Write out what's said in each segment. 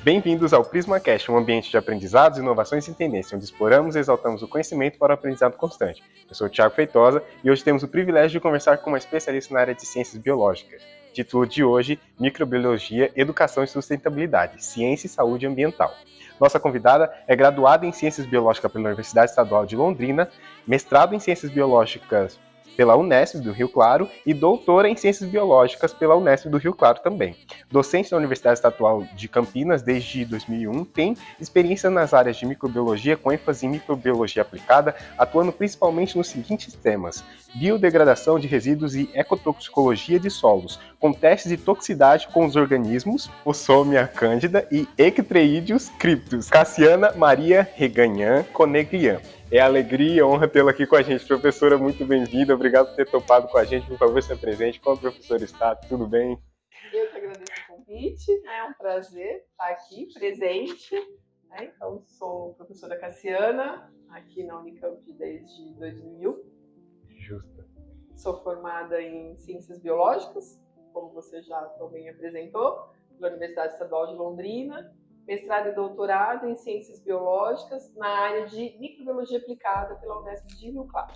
Bem-vindos ao PrismaCast, um ambiente de aprendizados, inovações e tendências, onde exploramos e exaltamos o conhecimento para o aprendizado constante. Eu sou o Thiago Feitosa e hoje temos o privilégio de conversar com uma especialista na área de ciências biológicas. Título de hoje, Microbiologia, Educação e Sustentabilidade, Ciência e Saúde Ambiental. Nossa convidada é graduada em Ciências Biológicas pela Universidade Estadual de Londrina, mestrado em Ciências Biológicas pela Unesp do Rio Claro e doutora em Ciências Biológicas pela Unesp do Rio Claro também. Docente da Universidade Estadual de Campinas desde 2001, tem experiência nas áreas de microbiologia com ênfase em microbiologia aplicada, atuando principalmente nos seguintes temas: biodegradação de resíduos e ecotoxicologia de solos, com testes de toxicidade com os organismos Osomia cândida e Ectreídeos criptos. Cassiana Maria Reganhan Coneglian. É alegria e honra tê-la aqui com a gente. Professora, muito bem-vinda. Obrigado por ter topado com a gente. Por favor, se apresente. Como o professor está? Tudo bem? Eu que agradeço o convite. É um prazer estar aqui, presente. Então, sou professora Cassiana, aqui na Unicamp desde 2000. Justo. Sou formada em Ciências Biológicas, como você já também apresentou, pela Universidade Estadual de Londrina. Mestrado e doutorado em Ciências Biológicas na área de Microbiologia Aplicada pela Unesp de Rio Claro.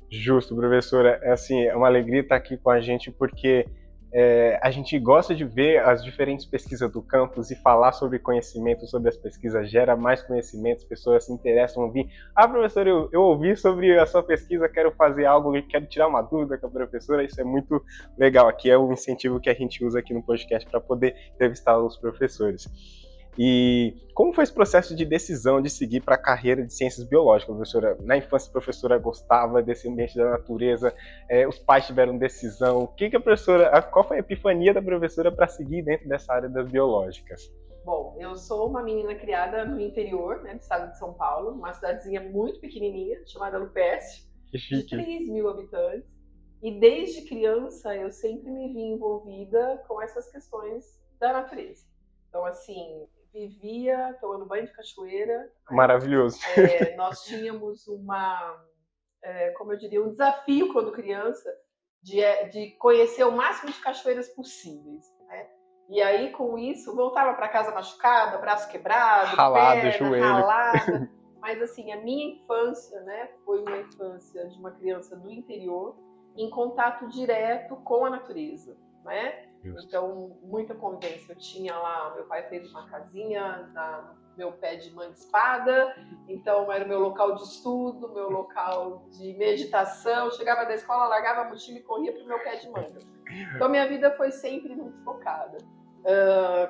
Justo, professora. É uma alegria estar aqui com a gente porque a gente gosta de ver as diferentes pesquisas do campus e falar sobre conhecimento, sobre as pesquisas, gera mais conhecimento, as pessoas se interessam em ouvir. Ah, professora, eu ouvi sobre a sua pesquisa, quero fazer algo, quero tirar uma dúvida com a professora, isso é muito legal. Aqui é o incentivo que a gente usa aqui no podcast para poder entrevistar os professores. E como foi esse processo de decisão de seguir para a carreira de ciências biológicas, professora? Na infância, a professora gostava desse ambiente da natureza, os pais tiveram decisão. Qual foi a epifania da professora para seguir dentro dessa área das biológicas? Bom, eu sou uma menina criada no interior, do estado de São Paulo, uma cidadezinha muito pequenininha, chamada Lupécio, de 3 mil habitantes. E desde criança eu sempre me vi envolvida com essas questões da natureza. Então, assim, vivia tomando banho de cachoeira. Maravilhoso. Nós tínhamos como eu diria, um desafio quando criança de conhecer o máximo de cachoeiras possíveis. E aí, com isso, voltava para casa machucada, braço quebrado, ralado, perna joelho. ralada. Mas, assim, a minha infância, foi uma infância de uma criança do interior, em contato direto com a natureza, Então, muita convivência. Eu tinha lá, meu pai fez uma casinha no meu pé de manga-espada, então era o meu local de estudo, meu local de meditação. Eu chegava da escola, largava a mochila e corria para o meu pé de manga. Então, minha vida foi sempre muito focada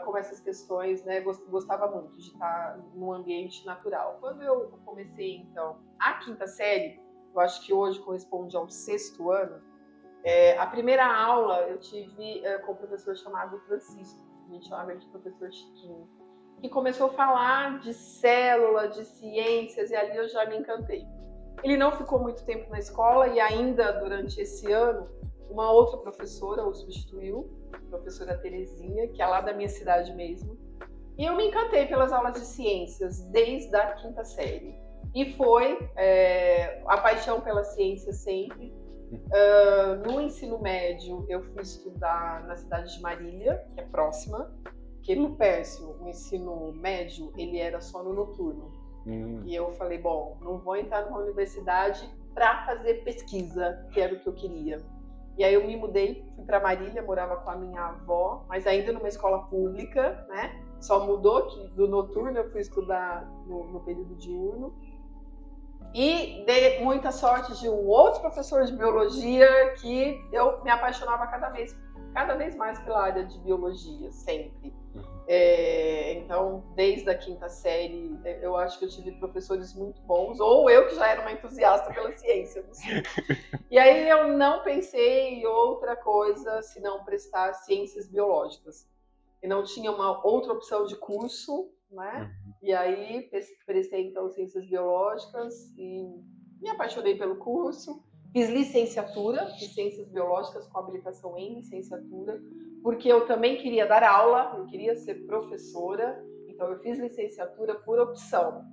com essas questões, gostava muito de estar num ambiente natural. Quando eu comecei, então, a quinta série, eu acho que hoje corresponde ao 6º ano, a primeira aula eu tive com um professor chamado Francisco, a gente chamava ele de professor Chiquinho, que começou a falar de célula, de ciências, e ali eu já me encantei. Ele não ficou muito tempo na escola e ainda durante esse ano, uma outra professora o substituiu, a professora Terezinha, que é lá da minha cidade mesmo. E eu me encantei pelas aulas de ciências desde a quinta série. E foi a paixão pela ciência sempre. No ensino médio, eu fui estudar na cidade de Marília, que é próxima, porque no Lupécio, o ensino médio, ele era só no noturno. E eu falei, bom, não vou entrar numa universidade para fazer pesquisa, que era o que eu queria. E aí eu me mudei, fui para Marília, morava com a minha avó, mas ainda numa escola pública, Só mudou que do noturno eu fui estudar no período diurno. E dei muita sorte de um outro professor de biologia que eu me apaixonava cada vez mais pela área de biologia, sempre. Então, desde a quinta série, eu acho que eu tive professores muito bons, ou eu que já era uma entusiasta pela ciência, não sei. E aí eu não pensei em outra coisa senão prestar ciências biológicas. E não tinha uma outra opção de curso, E aí prestei, então, ciências biológicas e me apaixonei pelo curso. Fiz licenciatura de ciências biológicas com habilitação em licenciatura, porque eu também queria dar aula, eu queria ser professora, então eu fiz licenciatura por opção,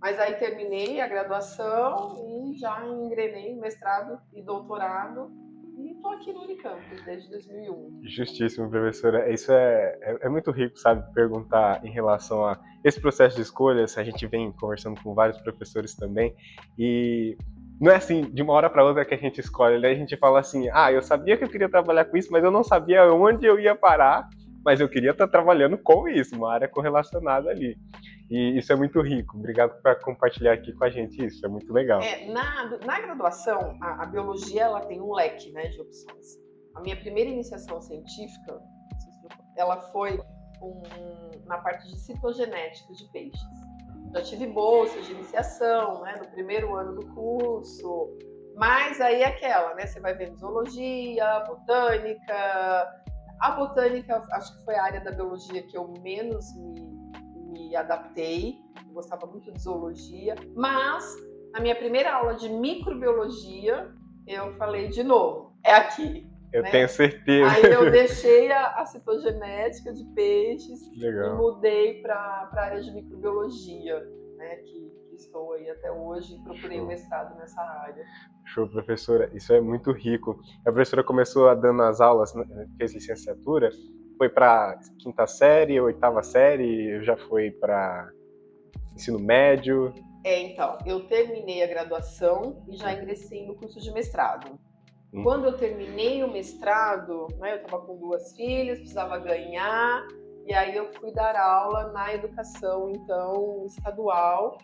Mas aí terminei a graduação e já engrenei mestrado e doutorado e estou estou aqui no Unicamp desde 2001. Justíssimo, professora. Isso é muito rico, sabe, perguntar em relação a esse processo de escolhas. A gente vem conversando com vários professores também, e não é assim, de uma hora para outra que a gente escolhe, né? A gente fala assim, eu sabia que eu queria trabalhar com isso, mas eu não sabia onde eu ia parar, mas eu queria estar trabalhando com isso, uma área correlacionada ali. E isso é muito rico. Obrigado por compartilhar aqui com a gente isso, é muito legal. Na graduação, a biologia ela tem um leque, né, de opções. A minha primeira iniciação científica, ela foi na parte de citogenética de peixes. Já tive bolsa de iniciação, né, no primeiro ano do curso, mas aí aquela, né, você vai vendo zoologia, botânica. A botânica, acho que foi a área da biologia que eu menos me adaptei. Eu gostava muito de zoologia, mas na minha primeira aula de microbiologia, eu falei de novo, é aqui. Eu tenho certeza. Aí eu deixei a citogenética de peixes Legal. E mudei para a área de microbiologia, né, que estou aí até hoje e procurei o mestrado nessa área. Show, professora. Isso é muito rico. A professora começou dando as aulas, fez licenciatura, foi para quinta série, oitava série, já foi para ensino médio? Então, eu terminei a graduação e já ingressei no curso de mestrado. Quando eu terminei o mestrado, né, eu estava com 2 filhas, precisava ganhar, e aí eu fui dar aula na educação, então, estadual.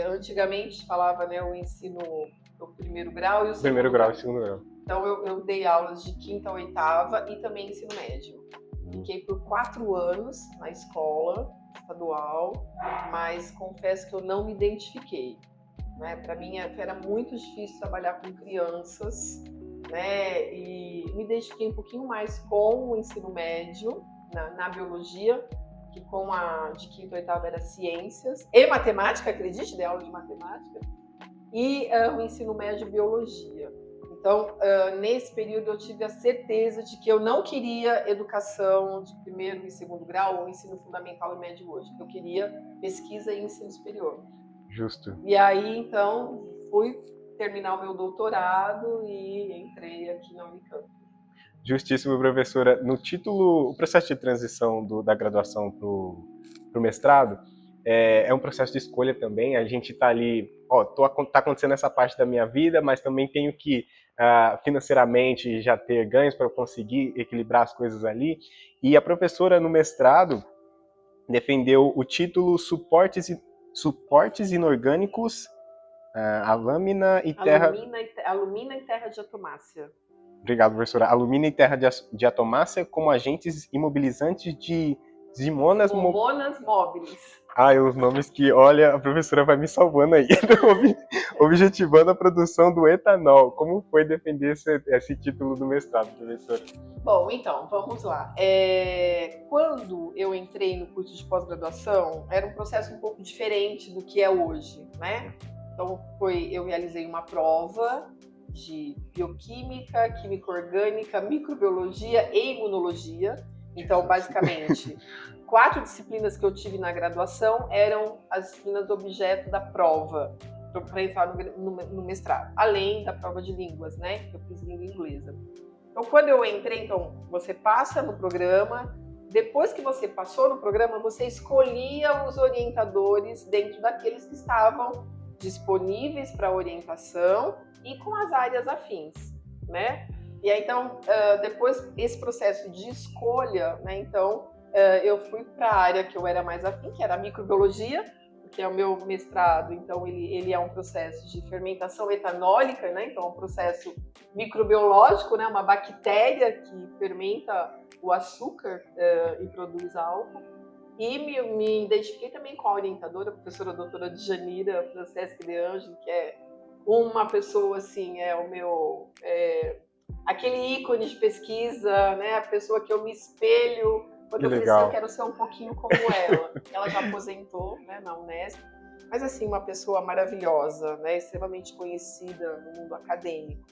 Antigamente falava, né, o ensino, o primeiro grau e o segundo grau. E segundo grau. Então eu dei aulas de quinta a oitava e também ensino médio. Fiquei por 4 anos na escola estadual, mas confesso que eu não me identifiquei. Né? Para mim era muito difícil trabalhar com crianças, né? E me identifiquei um pouquinho mais com o ensino médio, na biologia, que com a de quinta e oitava era ciências e matemática, acredite, dei aula de matemática, e o ensino médio biologia. Então, nesse período eu tive a certeza de que eu não queria educação de primeiro e segundo grau ou ensino fundamental e médio hoje, que eu queria pesquisa e ensino superior. Justo. E aí, então, fui terminar o meu doutorado e entrei aqui na Unicamp. Justíssimo, professora. No título, o processo de transição da graduação para o mestrado é um processo de escolha também. A gente está ali, tá acontecendo essa parte da minha vida, mas também tenho que financeiramente já ter ganhos para conseguir equilibrar as coisas ali. E a professora no mestrado defendeu o título Suportes Inorgânicos, Alumina e Terra de Atomácia. Obrigado, professora. Alumina e terra de atomácia como agentes imobilizantes de zimonas móveis. Os nomes que, olha, a professora vai me salvando aí. Objetivando a produção do etanol. Como foi defender esse título do mestrado, professora? Bom, então, vamos lá. Quando eu entrei no curso de pós-graduação, era um processo um pouco diferente do que é hoje, né? Então, eu realizei uma prova de bioquímica, química orgânica, microbiologia e imunologia. Então, basicamente, 4 disciplinas que eu tive na graduação eram as disciplinas objeto da prova para entrar no mestrado, além da prova de línguas, né? Que eu fiz língua inglesa. Então, quando eu entrei, você passa no programa. Depois que você passou no programa, você escolhia os orientadores dentro daqueles que estavam disponíveis para orientação e com as áreas afins, né? E aí, então, depois esse processo de escolha, né? Então, eu fui para a área que eu era mais afim, que era a microbiologia, que é o meu mestrado. Então, ele é um processo de fermentação etanólica, né? Então, é um processo microbiológico, né? Uma bactéria que fermenta o açúcar e produz álcool. E me identifiquei também com a orientadora, a professora doutora Djanira Francesca de Anjos, que é uma pessoa, assim, aquele ícone de pesquisa, né? A pessoa que eu me espelho. Quando eu crescer, eu quero ser um pouquinho como ela. Ela já aposentou, né, na Unesp. Mas, assim, uma pessoa maravilhosa, né? Extremamente conhecida no mundo acadêmico.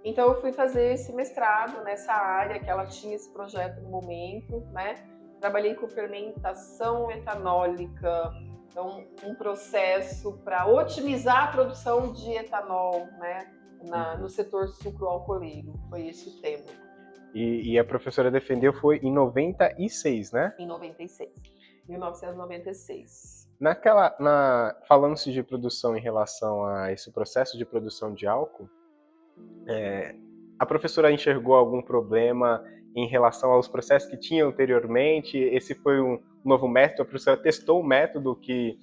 Então, eu fui fazer esse mestrado nessa área, que ela tinha esse projeto no momento, né? Trabalhei com fermentação etanólica, então um processo para otimizar a produção de etanol, né? no setor sucroalcooleiro. Foi esse o tema. E a professora defendeu foi em 96, né? Em 96. 1996. Falando-se de produção em relação a esse processo de produção de álcool, a professora enxergou algum problema em relação aos processos que tinha anteriormente? Esse foi um novo método? A professora testou um método que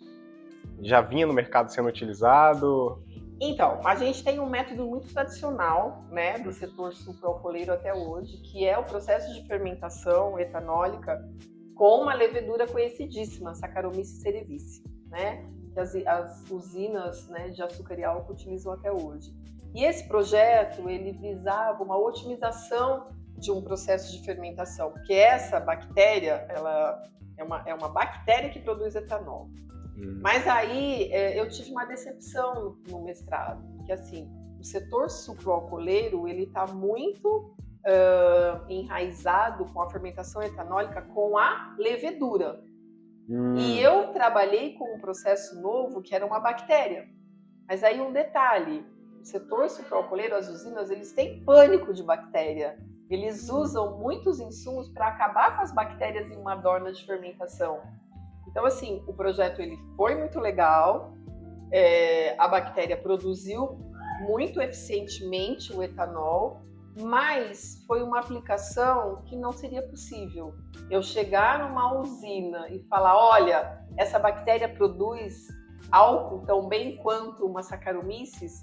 já vinha no mercado sendo utilizado? Então, a gente tem um método muito tradicional, né, do setor sucroalcooleiro até hoje, que é o processo de fermentação etanólica com uma levedura conhecidíssima, Saccharomyces cerevisiae, né, que as usinas, né, de açúcar e álcool utilizam até hoje. E esse projeto, ele visava uma otimização de um processo de fermentação, porque essa bactéria, ela é uma bactéria que produz etanol. Mas aí eu tive uma decepção no mestrado, que assim, o setor sucroalcooleiro, ele está muito enraizado com a fermentação etanólica com a levedura. E eu trabalhei com um processo novo que era uma bactéria. Mas aí um detalhe, o setor sucroalcooleiro, as usinas, eles têm pânico de bactéria. Eles usam muitos insumos para acabar com as bactérias em uma dorna de fermentação. Então, assim, o projeto ele foi muito legal, a bactéria produziu muito eficientemente o etanol, mas foi uma aplicação que não seria possível. Eu chegar numa usina e falar, olha, essa bactéria produz álcool tão bem quanto uma Saccharomyces,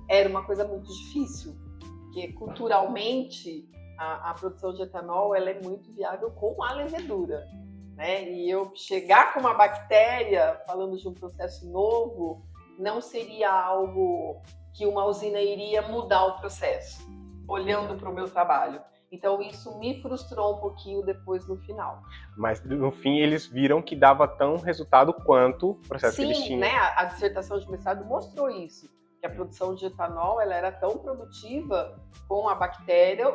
era uma coisa muito difícil, porque culturalmente a produção de etanol ela é muito viável com a levedura. Né? E eu chegar com uma bactéria, falando de um processo novo, não seria algo que uma usina iria mudar o processo, olhando para o meu trabalho. Então isso me frustrou um pouquinho depois no final. Mas no fim eles viram que dava tão resultado quanto o processo que eles tinham. Sim, né? A dissertação de mestrado mostrou isso, que a produção de etanol ela era tão produtiva com a bactéria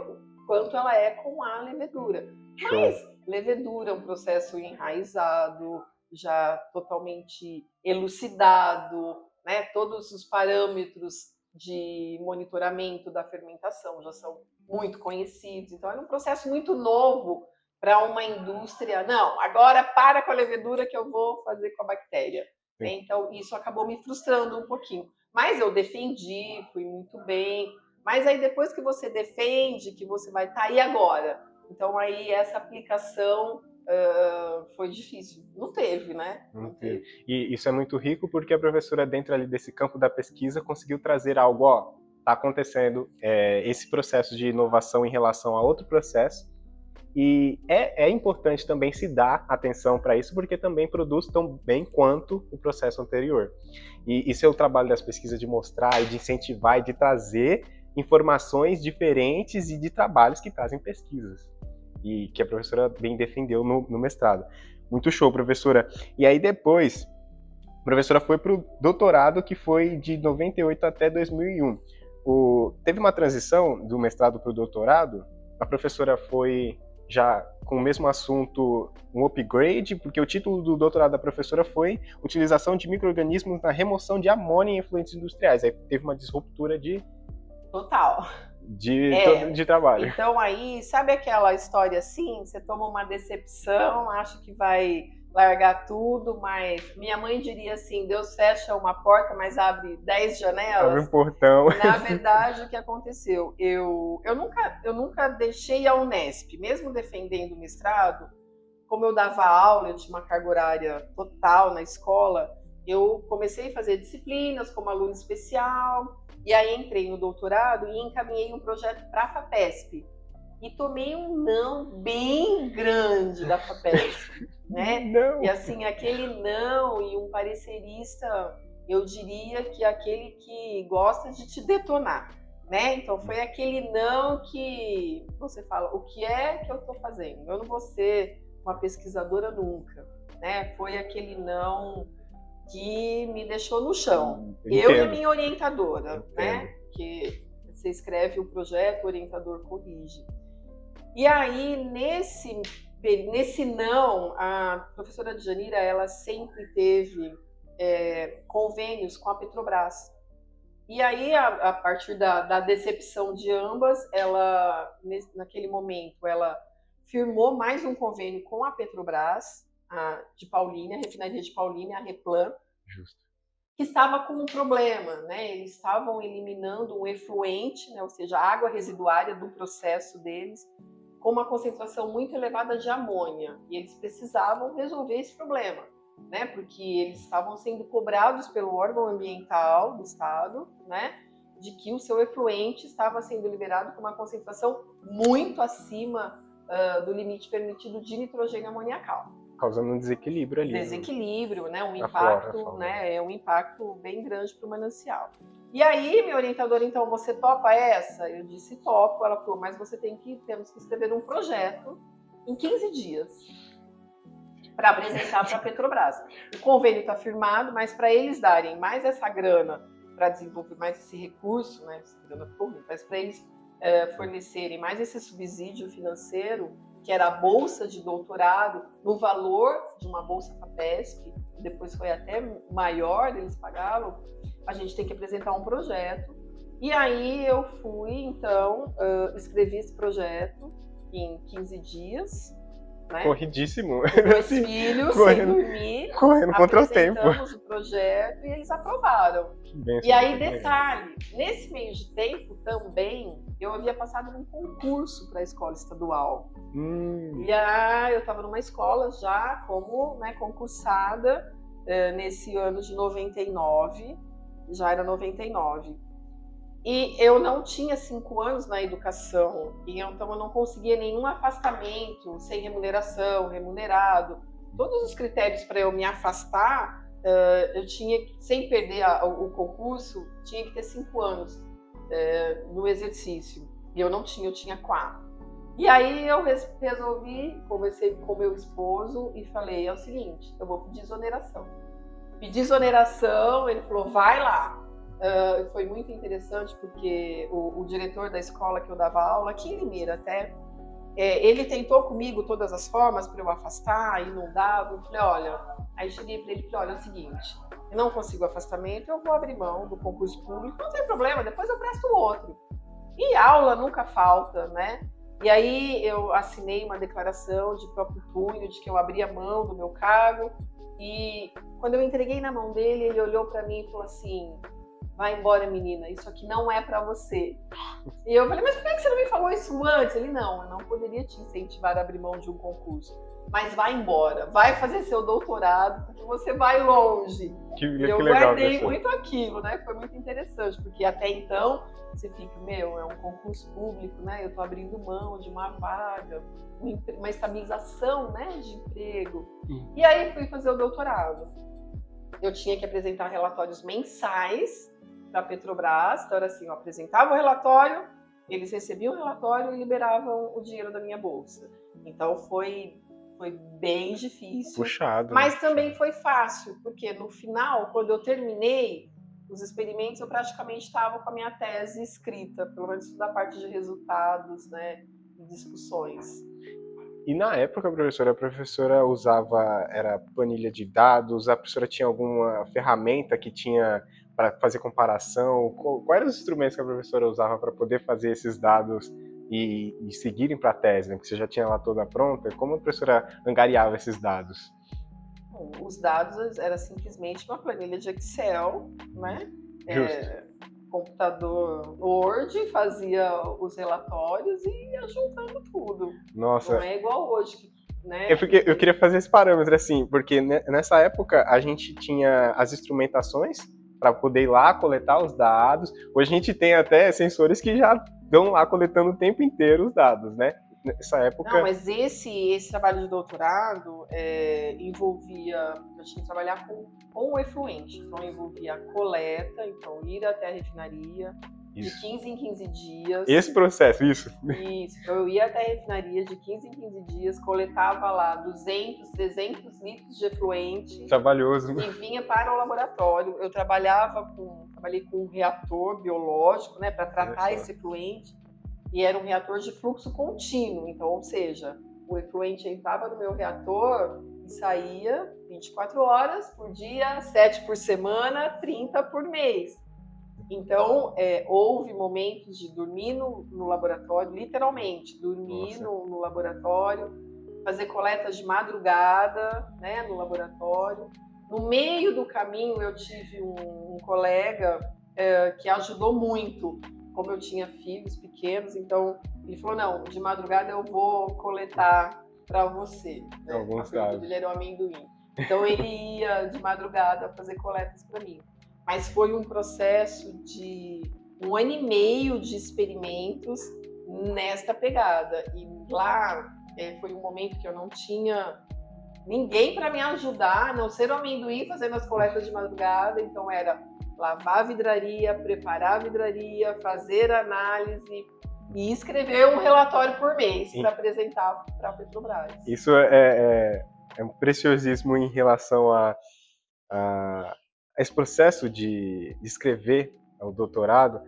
quanto ela é com a levedura. Mas levedura é um processo enraizado, já totalmente elucidado, né? Todos os parâmetros de monitoramento da fermentação já são muito conhecidos. Então, era um processo muito novo para uma indústria. Não, agora para com a levedura que eu vou fazer com a bactéria. Sim. Então, isso acabou me frustrando um pouquinho. Mas eu defendi, fui muito bem. Mas aí, depois que você defende, que você vai estar aí agora. Então, aí, essa aplicação foi difícil. Não teve, né? Não teve. E isso é muito rico porque a professora, dentro ali desse campo da pesquisa, conseguiu trazer algo, ó, está acontecendo esse processo de inovação em relação a outro processo. E é importante também se dar atenção para isso, porque também produz tão bem quanto o processo anterior. E isso é o trabalho das pesquisas, de mostrar e de incentivar e de trazer informações diferentes e de trabalhos que trazem pesquisas. E que a professora bem defendeu no mestrado. Muito show, professora. E aí depois, a professora foi para o doutorado, que foi de 98 até 2001. Teve uma transição do mestrado para o doutorado. A professora foi já com o mesmo assunto, um upgrade, porque o título do doutorado da professora foi Utilização de micro-organismos na remoção de amônia em efluentes industriais. Aí teve uma disruptura total de trabalho. Então aí, sabe aquela história assim, você toma uma decepção, acha que vai largar tudo, mas minha mãe diria assim, Deus fecha uma porta, mas abre 10 janelas. Abre um portão. Na verdade, o que aconteceu? Eu nunca deixei a Unesp, mesmo defendendo o mestrado, como eu dava aula, eu tinha uma carga horária total na escola, eu comecei a fazer disciplinas como aluno especial, e aí entrei no doutorado e encaminhei um projeto para a FAPESP. E tomei um não bem grande da FAPESP, né? Não. E assim, aquele não e um parecerista, eu diria que é aquele que gosta de te detonar, né? Então foi aquele não que você fala, o que é que eu estou fazendo? Eu não vou ser uma pesquisadora nunca, né? Foi aquele não que me deixou no chão. Eu e a minha orientadora, né? Que você escreve o projeto, o orientador corrige. E aí, nesse não, a professora Djanira, ela sempre teve convênios com a Petrobras. E aí, a partir da decepção de ambas, naquele momento, ela firmou mais um convênio com a Petrobras, de Paulínia, a refinaria de Paulínia, a Replan, Justo. que estava com um problema, né? Eles estavam eliminando um efluente, né? Ou seja, a água residuária do processo deles, com uma concentração muito elevada de amônia. E eles precisavam resolver esse problema, né? Porque eles estavam sendo cobrados pelo órgão ambiental do estado, né? De que o seu efluente estava sendo liberado com uma concentração muito acima do limite permitido de nitrogênio amoniacal. Causando um desequilíbrio ali. Desequilíbrio, né? Um flora, impacto, né? É um impacto bem grande para o manancial. E aí, minha orientadora, então, você topa essa? Eu disse, topo. Ela falou, mas temos que escrever um projeto em 15 dias para apresentar para a Petrobras. O convênio está firmado, mas para eles darem mais essa grana para desenvolver mais esse recurso, né? Essa grana pública, mas para eles fornecerem mais esse subsídio financeiro, que era a bolsa de doutorado, no valor de uma bolsa FAPESP, depois foi até maior, eles pagavam, a gente tem que apresentar um projeto. E aí eu fui, então, escrevi esse projeto em 15 dias. Né? Corridíssimo. Com meus filhos, sem dormir. Correndo contra o tempo. Apresentamos o projeto e eles aprovaram. E aí, detalhe, nesse meio de tempo também, eu havia passado num concurso para a escola estadual. E aí, eu estava numa escola já como, né, concursada nesse ano de 99, já era 99. E eu não tinha 5 anos na educação, e então eu não conseguia nenhum afastamento sem remuneração, remunerado. Todos os critérios para eu me afastar, eu tinha, sem perder o concurso, tinha que ter 5 anos no exercício. E eu não tinha, eu tinha 4. E aí eu resolvi, conversei com meu esposo e falei, é o seguinte, eu vou pedir exoneração. Pedi exoneração, ele falou, vai lá. Foi muito interessante porque o diretor da escola que eu dava aula, aqui em Limeira até, ele tentou comigo todas as formas para eu afastar e não dava. Eu falei, olha, aí cheguei para ele e falei, olha, é o seguinte, eu não consigo afastamento, eu vou abrir mão do concurso público, não tem problema, depois eu presto outro. E aula nunca falta, né? E aí eu assinei uma declaração de próprio punho, de que eu abria mão do meu cargo, e quando eu entreguei na mão dele, ele olhou para mim e falou assim, vai embora, menina, isso aqui não é pra você. E eu falei, mas por que você não me falou isso antes? Ele, não, eu não poderia te incentivar a abrir mão de um concurso. Mas vai embora, vai fazer seu doutorado, porque você vai longe. E eu guardei muito aquilo, né? Foi muito interessante, porque até então você fica, é um concurso público, né? Eu tô abrindo mão de uma vaga, uma estabilização, né, de emprego. E aí fui fazer o doutorado. Eu tinha que apresentar relatórios mensais da Petrobras, então era assim, eu apresentava o relatório, eles recebiam o relatório e liberavam o dinheiro da minha bolsa. Então foi bem difícil. Puxado. Mas também foi fácil, porque no final, quando eu terminei os experimentos, eu praticamente estava com a minha tese escrita, pelo menos da parte de resultados, né, e discussões. E na época, a professora usava, era planilha de dados, a professora tinha alguma ferramenta que tinha para fazer comparação? Quais eram os instrumentos que a professora usava para poder fazer esses dados e seguirem para a tese, né? Porque você já tinha lá toda pronta. Como a professora angariava esses dados? Bom, os dados era simplesmente uma planilha de Excel, né? Computador Word, fazia os relatórios e ia juntando tudo. Nossa. Não é igual hoje, né? Eu queria fazer esse parâmetro assim, porque nessa época a gente tinha as instrumentações para poder ir lá coletar os dados. Hoje a gente tem até sensores que já estão lá coletando o tempo inteiro os dados, né? Nessa época... Não, mas esse trabalho de doutorado envolvia... Eu tinha que trabalhar com o efluente. Então, envolvia a coleta, então ir até a refinaria, de 15 em 15 dias. Esse processo, isso? Isso. Então, eu ia até a refinaria de 15 em 15 dias, coletava lá 200, 300 litros de efluente. Trabalhoso. E vinha para o laboratório. Eu trabalhei com um reator biológico, né, para tratar esse efluente. E era um reator de fluxo contínuo. Então, ou seja, o efluente entrava no meu reator e saía 24 horas por dia, 7 por semana, 30 por mês. Então, houve momentos de dormir no laboratório, literalmente, dormir no laboratório, fazer coletas de madrugada, né, no laboratório. No meio do caminho, eu tive um colega que ajudou muito, como eu tinha filhos pequenos, então ele falou, não, de madrugada eu vou coletar para você. Né? Alguns O apelido dele era o amendoim. Então ele ia de madrugada fazer coletas para mim. Mas foi um processo de 1 ano e meio de experimentos nesta pegada. E lá foi um momento que eu não tinha ninguém para me ajudar, a não ser o amendoim fazendo as coletas de madrugada. Então era lavar a vidraria, preparar a vidraria, fazer análise e escrever um relatório por mês para apresentar para a Petrobras. Isso é um preciosismo em relação a esse processo de escrever o doutorado.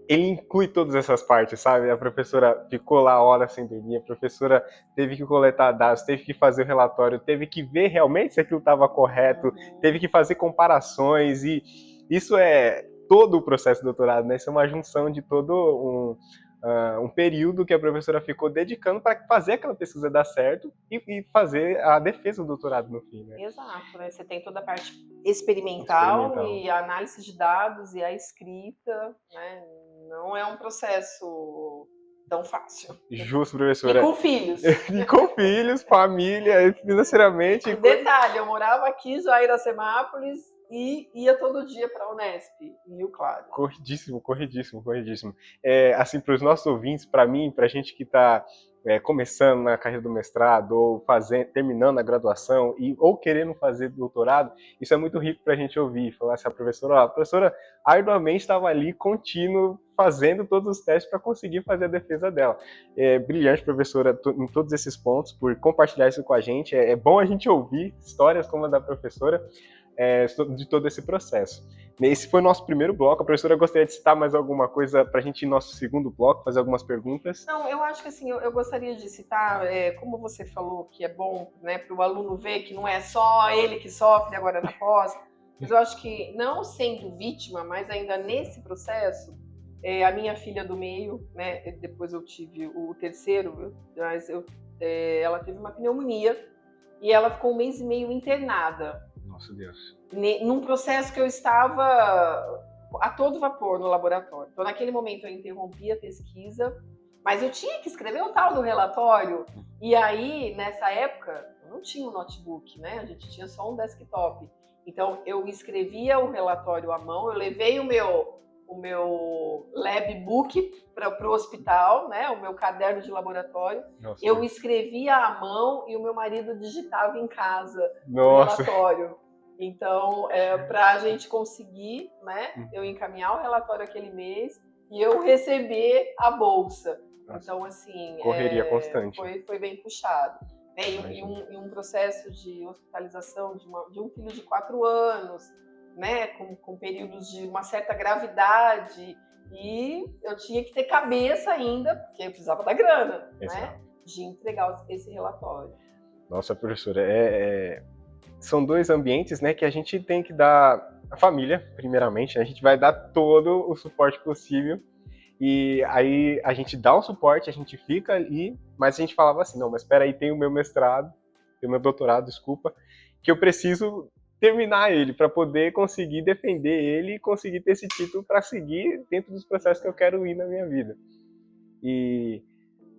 Ele inclui todas essas partes, sabe? A professora ficou lá horas sem dormir, a professora teve que coletar dados, teve que fazer o relatório, teve que ver realmente se aquilo estava correto, teve que fazer comparações, e isso é todo o processo do doutorado, né? Isso é uma junção de todo um período que a professora ficou dedicando para fazer aquela pesquisa dar certo e fazer a defesa do doutorado no fim, né? Exato, né? Você tem toda a parte experimental e a análise de dados e a escrita, né? Não é um processo tão fácil. Justo, professora. E com filhos. E com filhos, família, financeiramente. E detalhe, eu morava aqui já em Iracemápolis e ia todo dia para a Unesp, em Rio Claro. Corridíssimo, corridíssimo, corridíssimo. Assim, para os nossos ouvintes, para mim, para a gente que está começando na carreira do mestrado, ou terminando a graduação, ou querendo fazer doutorado, isso é muito rico para a gente ouvir. Falar assim, a professora arduamente estava ali, contínuo, fazendo todos os testes para conseguir fazer a defesa dela. Brilhante, professora, em todos esses pontos, por compartilhar isso com a gente. É bom a gente ouvir histórias como a da professora, de todo esse processo. Esse foi o nosso primeiro bloco. A professora gostaria de citar mais alguma coisa para a gente ir no nosso segundo bloco, fazer algumas perguntas? Não, eu acho que assim, eu gostaria de citar, como você falou, que é bom, né, para o aluno ver que não é só ele que sofre agora na pós, mas eu acho que não sendo vítima, mas ainda nesse processo, a minha filha do meio, né, depois eu tive o terceiro, mas ela teve uma pneumonia e ela ficou 1 mês e meio internada. Nossa Deus. Num processo que eu estava a todo vapor no laboratório. Então, naquele momento, eu interrompi a pesquisa, mas eu tinha que escrever o tal do relatório. E aí, nessa época, eu não tinha um notebook, né? A gente tinha só um desktop. Então, eu escrevia o relatório à mão, eu levei o meu lab book para o hospital, né? O meu caderno de laboratório. Nossa, eu escrevia à mão e o meu marido digitava em casa o relatório. Então, para a gente conseguir, né, eu encaminhar o relatório aquele mês e eu receber a bolsa. Nossa. Então, assim, correria constante. Foi bem puxado. Né? E um processo de hospitalização de um filho de 4 anos, né, com períodos de uma certa gravidade, e eu tinha que ter cabeça ainda, porque eu precisava da grana, né, de entregar esse relatório. Nossa, professora, são dois ambientes, né, que a gente tem que dar a família, primeiramente, né? A gente vai dar todo o suporte possível, e aí a gente dá o suporte, a gente fica ali, mas a gente falava assim, não, mas espera aí, tem o meu mestrado, tem o meu doutorado, desculpa, que eu preciso terminar ele para poder conseguir defender ele e conseguir ter esse título para seguir dentro dos processos que eu quero ir na minha vida. E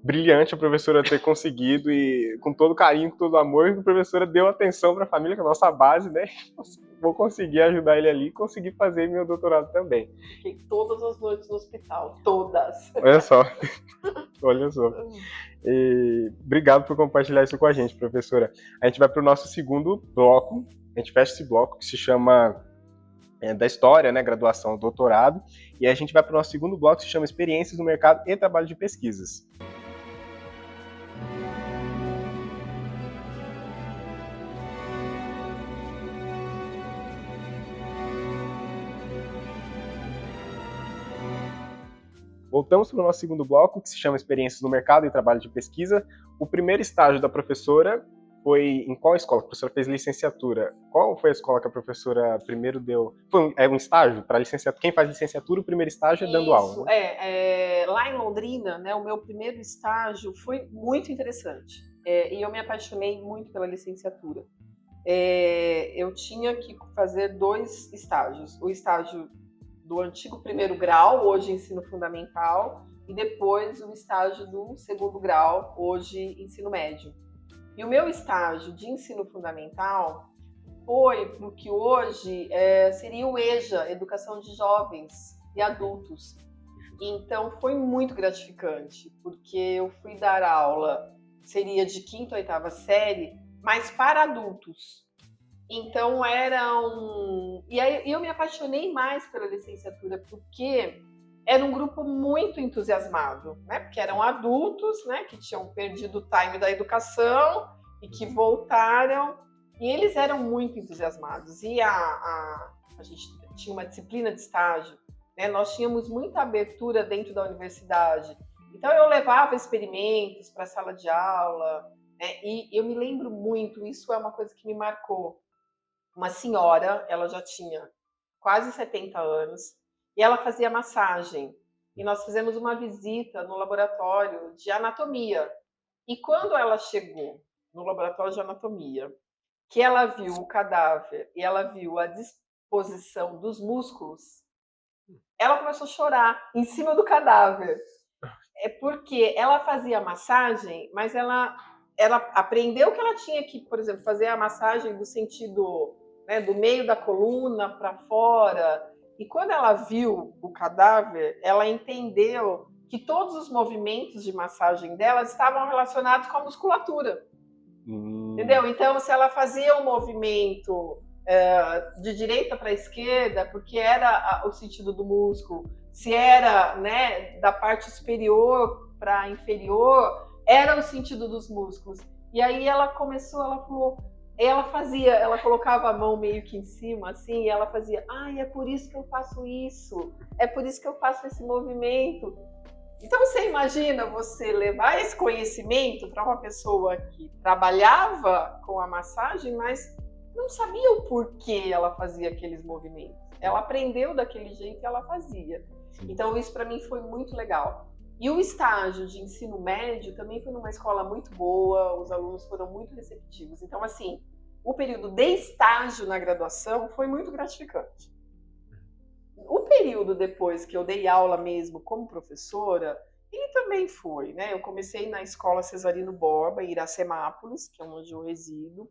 brilhante a professora ter conseguido, e com todo carinho, com todo amor, a professora deu atenção para a família, que é a nossa base, né? Vou conseguir ajudar ele ali e conseguir fazer meu doutorado também. Fiquei todas as noites no hospital, todas. Olha só, olha só. E obrigado por compartilhar isso com a gente, professora. A gente vai para o nosso segundo bloco, a gente fecha esse bloco que se chama da história, né, graduação, doutorado, e a gente vai para o nosso segundo bloco que se chama experiências no mercado e trabalho de pesquisas. Voltamos para o nosso segundo bloco, que se chama Experiências no Mercado e Trabalho de Pesquisa. O primeiro estágio da professora foi em qual escola? A professora fez licenciatura. Qual foi a escola que a professora primeiro deu? É um estágio para licenciatura? Quem faz licenciatura, o primeiro estágio é dando aula, Isso, né? lá em Londrina, né, o meu primeiro estágio foi muito interessante. E eu me apaixonei muito pela licenciatura. Eu tinha que fazer 2 estágios. O estágio do antigo primeiro grau, hoje ensino fundamental, e depois o estágio do segundo grau, hoje ensino médio. E o meu estágio de ensino fundamental foi para o que hoje seria o EJA, Educação de Jovens e Adultos. Então foi muito gratificante, porque eu fui dar aula, seria de 5ª a 8ª série, mas para adultos. Então era E aí eu me apaixonei mais pela licenciatura, porque era um grupo muito entusiasmado, né? Porque eram adultos, né? Que tinham perdido o time da educação e que voltaram. E eles eram muito entusiasmados. E a gente tinha uma disciplina de estágio, né? Nós tínhamos muita abertura dentro da universidade. Então eu levava experimentos para a sala de aula, né? E eu me lembro muito, isso é uma coisa que me marcou. Uma senhora, ela já tinha quase 70 anos, e ela fazia massagem. E nós fizemos uma visita no laboratório de anatomia. E quando ela chegou no laboratório de anatomia, que ela viu o cadáver e ela viu a disposição dos músculos, ela começou a chorar em cima do cadáver. É porque ela fazia massagem, mas ela aprendeu que ela tinha que, por exemplo, fazer a massagem do sentido, né, do meio da coluna para fora. E quando ela viu o cadáver, ela entendeu que todos os movimentos de massagem dela estavam relacionados com a musculatura. Entendeu? Então, se ela fazia um movimento de direita para esquerda, porque era o sentido do músculo, se era, né, da parte superior para inferior, era o sentido dos músculos. E aí ela falou, ela colocava a mão meio que em cima, assim, e ela fazia, é por isso que eu faço isso, é por isso que eu faço esse movimento. Então você imagina você levar esse conhecimento para uma pessoa que trabalhava com a massagem, mas não sabia o porquê ela fazia aqueles movimentos. Ela aprendeu daquele jeito e ela fazia. Então isso para mim foi muito legal. E o estágio de ensino médio também foi numa escola muito boa, os alunos foram muito receptivos. Então assim, o período de estágio na graduação foi muito gratificante. O período depois que eu dei aula mesmo como professora, ele também foi, né? Eu comecei na escola Cesarino Borba, em Iracemápolis, que é onde eu resido.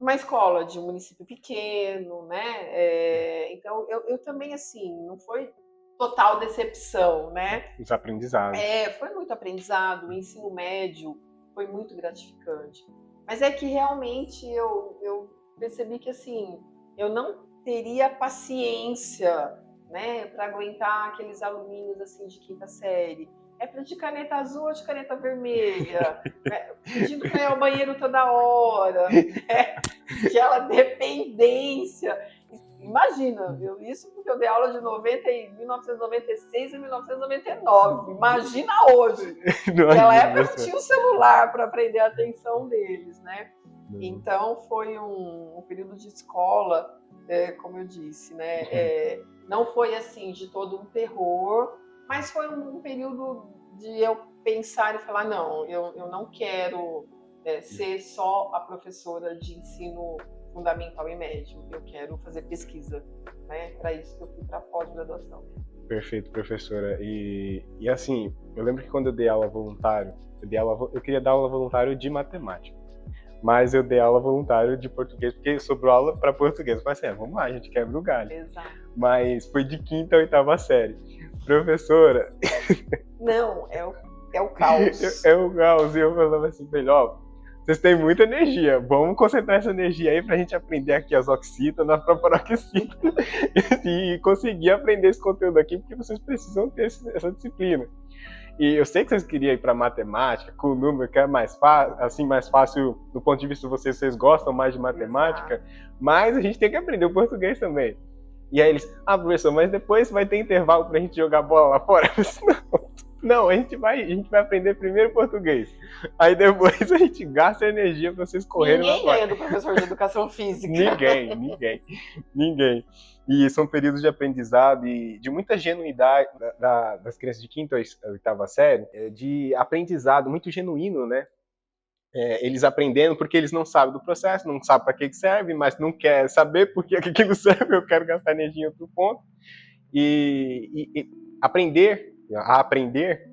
Uma escola de um município pequeno, né? Então, eu também, assim, não foi total decepção, né? Os aprendizados. Foi muito aprendizado, o ensino médio foi muito gratificante. Mas é que realmente eu percebi que, assim, eu não teria paciência, né, para aguentar aqueles aluninhos assim de 5ª série. Para de caneta azul ou de caneta vermelha, né, pedindo para ir ao banheiro toda hora, né, aquela dependência. Imagina, isso porque eu dei aula de 1996 e 1999. Imagina hoje. Naquela época não tinha o celular para prender a atenção deles, né? Então foi um período de escola, como eu disse, né? Não foi assim de todo um terror, mas foi um período de eu pensar e falar, não, eu não quero ser só a professora de ensino fundamental e médio, eu quero fazer pesquisa, né? Para isso que eu fui para pós-graduação. Perfeito, professora. E assim, eu lembro que quando eu dei aula voluntário, eu queria dar aula voluntário de matemática, mas eu dei aula voluntário de português, porque sobrou aula para português. Eu falei assim, vamos lá, a gente quebra o galho. Exato. Mas foi de 5ª a 8ª série. Professora... Não, é o caos. É o caos. E eu falava assim, melhor, vocês têm muita energia, vamos concentrar essa energia aí pra gente aprender aqui as oxítonas, a paroxítonas e conseguir aprender esse conteúdo aqui, porque vocês precisam ter essa disciplina. E eu sei que vocês queriam ir para matemática, com o número que é mais fácil do ponto de vista de vocês gostam mais de matemática, mas a gente tem que aprender o português também. E aí eles, professor, mas depois vai ter intervalo pra gente jogar bola lá fora? Eu disse, não, Não, a gente vai aprender primeiro português. Aí depois a gente gasta energia para vocês correrem lá Ninguém fora. ganha do professor de educação física. Ninguém. E são períodos de aprendizado e de muita genuidade das crianças de quinta ou oitava série, de aprendizado muito genuíno, né? Eles aprendendo porque eles não sabem do processo, não sabem para que serve, mas não quer saber por que aquilo serve, eu quero gastar energia em outro ponto. E aprender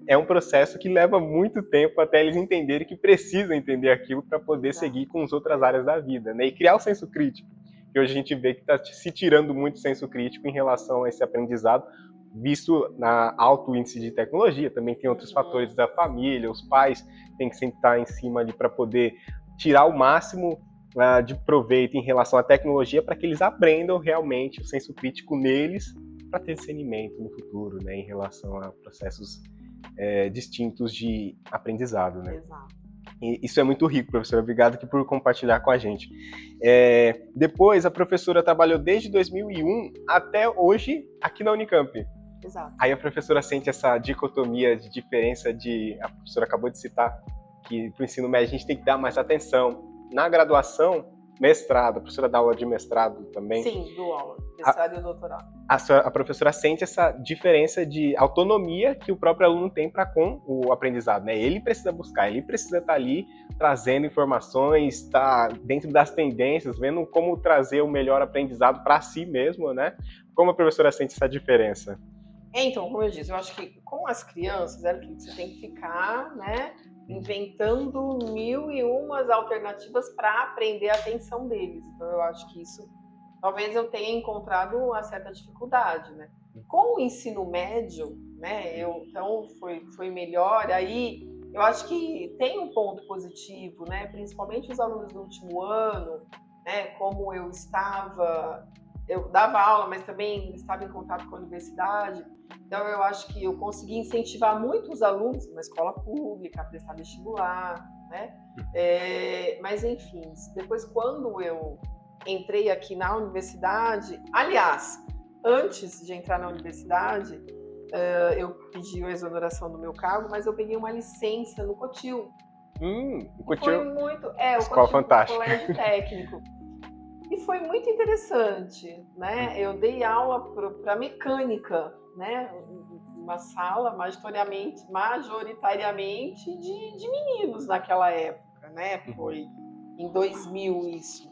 é um processo que leva muito tempo até eles entenderem que precisam entender aquilo para poder seguir com as outras áreas da vida, né? E criar o senso crítico, que hoje a gente vê que está se tirando muito senso crítico em relação a esse aprendizado, visto na alto índice de tecnologia. Também tem outros fatores da família, os pais têm que sempre estar em cima ali para poder tirar o máximo de proveito em relação à tecnologia para que eles aprendam realmente o senso crítico neles para ter discernimento no futuro, né, em relação a processos distintos de aprendizado, né? Exato. E isso é muito rico, professora. Obrigado aqui por compartilhar com a gente. Depois, a professora trabalhou desde 2001 até hoje aqui na Unicamp. Exato. Aí a professora sente essa dicotomia de diferença de... A professora acabou de citar que para o ensino médio a gente tem que dar mais atenção. Na graduação, mestrado, a professora dá aula de mestrado também. Sim, dou aula, mestrado e doutorado. A professora sente essa diferença de autonomia que o próprio aluno tem para com o aprendizado, né? Ele precisa buscar, ele precisa estar ali trazendo informações, estar dentro das tendências, vendo como trazer o melhor aprendizado para si mesmo, né? Como a professora sente essa diferença? Então, como eu disse, eu acho que com as crianças, você tem que ficar, né, inventando mil e umas alternativas para aprender a atenção deles. Então, eu acho que isso, talvez eu tenha encontrado uma certa dificuldade, né? Com o ensino médio, né, então foi melhor. Aí, eu acho que tem um ponto positivo, né, principalmente os alunos do último ano, né, como eu dava aula, mas também estava em contato com a universidade. Então, eu acho que eu consegui incentivar muito os alunos, na escola pública, a prestar vestibular, né? Mas, enfim, depois, quando eu entrei aqui na universidade, aliás, antes de entrar na universidade, eu pedi a exoneração do meu cargo, mas eu peguei uma licença no COTIL. O Foi COTIL, muito, o escola COTIL, fantástica. Colégio Técnico. E foi muito interessante, né? Eu dei aula para mecânica, né? Uma sala majoritariamente de meninos naquela época, né? Foi em 2000 isso.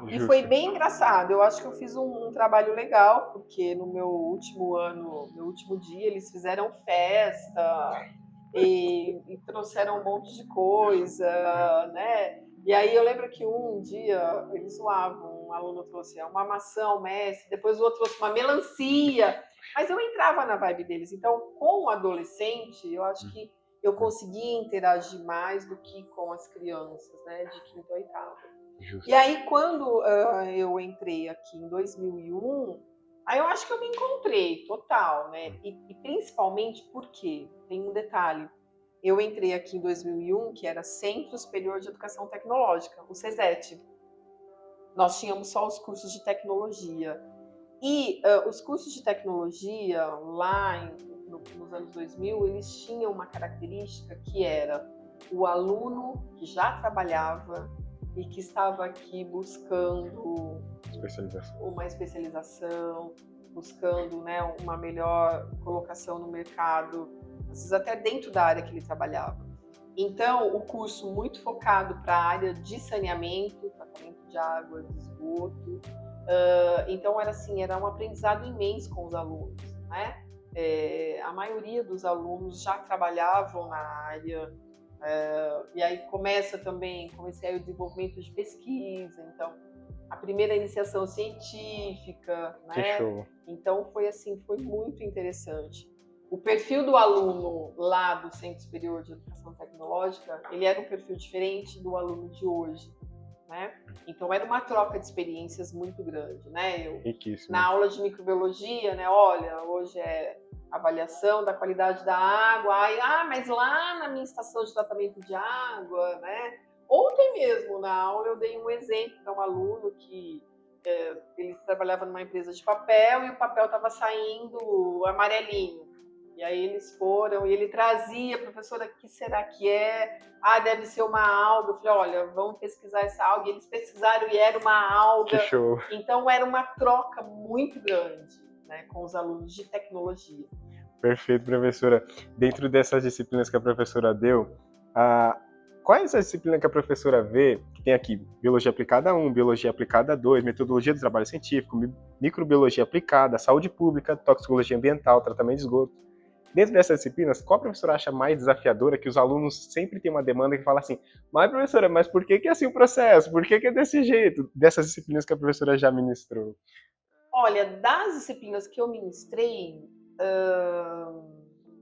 E foi Justo. bem engraçado. Eu acho que eu fiz um trabalho legal, porque no meu último ano, meu último dia, eles fizeram festa e trouxeram um monte de coisa, né? E aí eu lembro que um dia eles zoavam, um aluno trouxe uma maçã, um mestre, depois o outro trouxe uma melancia. Mas eu entrava na vibe deles. Então, com o adolescente, eu acho que eu conseguia interagir mais do que com as crianças, né, de quinta ou oitava. Justo. E aí, quando eu entrei aqui em 2001, aí eu acho que eu me encontrei total, né? E principalmente porque tem um detalhe. Eu entrei aqui em 2001, que era Centro Superior de Educação Tecnológica, o CESET. Nós tínhamos só os cursos de tecnologia. E os cursos de tecnologia, lá nos anos 2000, eles tinham uma característica que era o aluno que já trabalhava e que estava aqui buscando uma especialização, buscando, né, uma melhor colocação no mercado, às vezes até dentro da área que ele trabalhava. Então, o curso muito focado para a área de saneamento, tratamento de água, de esgoto. Então, era um aprendizado imenso com os alunos, né? A maioria dos alunos já trabalhavam na área, e aí comecei aí o desenvolvimento de pesquisa, então a primeira iniciação científica, né? Então foi muito interessante. O perfil do aluno lá do Centro Superior de Educação Tecnológica, ele era um perfil diferente do aluno de hoje, né? Então era uma troca de experiências muito grande, né? Na aula de microbiologia, né? Olha, hoje é avaliação da qualidade da água. Mas lá na minha estação de tratamento de água, né? Ontem mesmo, na aula, eu dei um exemplo para um aluno que ele trabalhava numa empresa de papel e o papel estava saindo amarelinho. E aí eles foram, e ele trazia, professora, o que será que é? Ah, deve ser uma alga. Eu falei, olha, vamos pesquisar essa alga. E eles pesquisaram e era uma Que alga. show. Então era uma troca muito grande, né, com os alunos de tecnologia. Perfeito, professora. Dentro dessas disciplinas que a professora deu, quais as disciplinas que a professora vê, que tem aqui Biologia Aplicada 1, Biologia Aplicada 2, Metodologia do Trabalho Científico, Microbiologia Aplicada, Saúde Pública, Toxicologia Ambiental, Tratamento de Esgoto. Dentro dessas disciplinas, qual a professora acha mais desafiadora, que os alunos sempre têm uma demanda que fala assim, mas professora, mas por que é assim o processo? Por que é desse jeito? Dessas disciplinas que a professora já ministrou. Olha, das disciplinas que eu ministrei,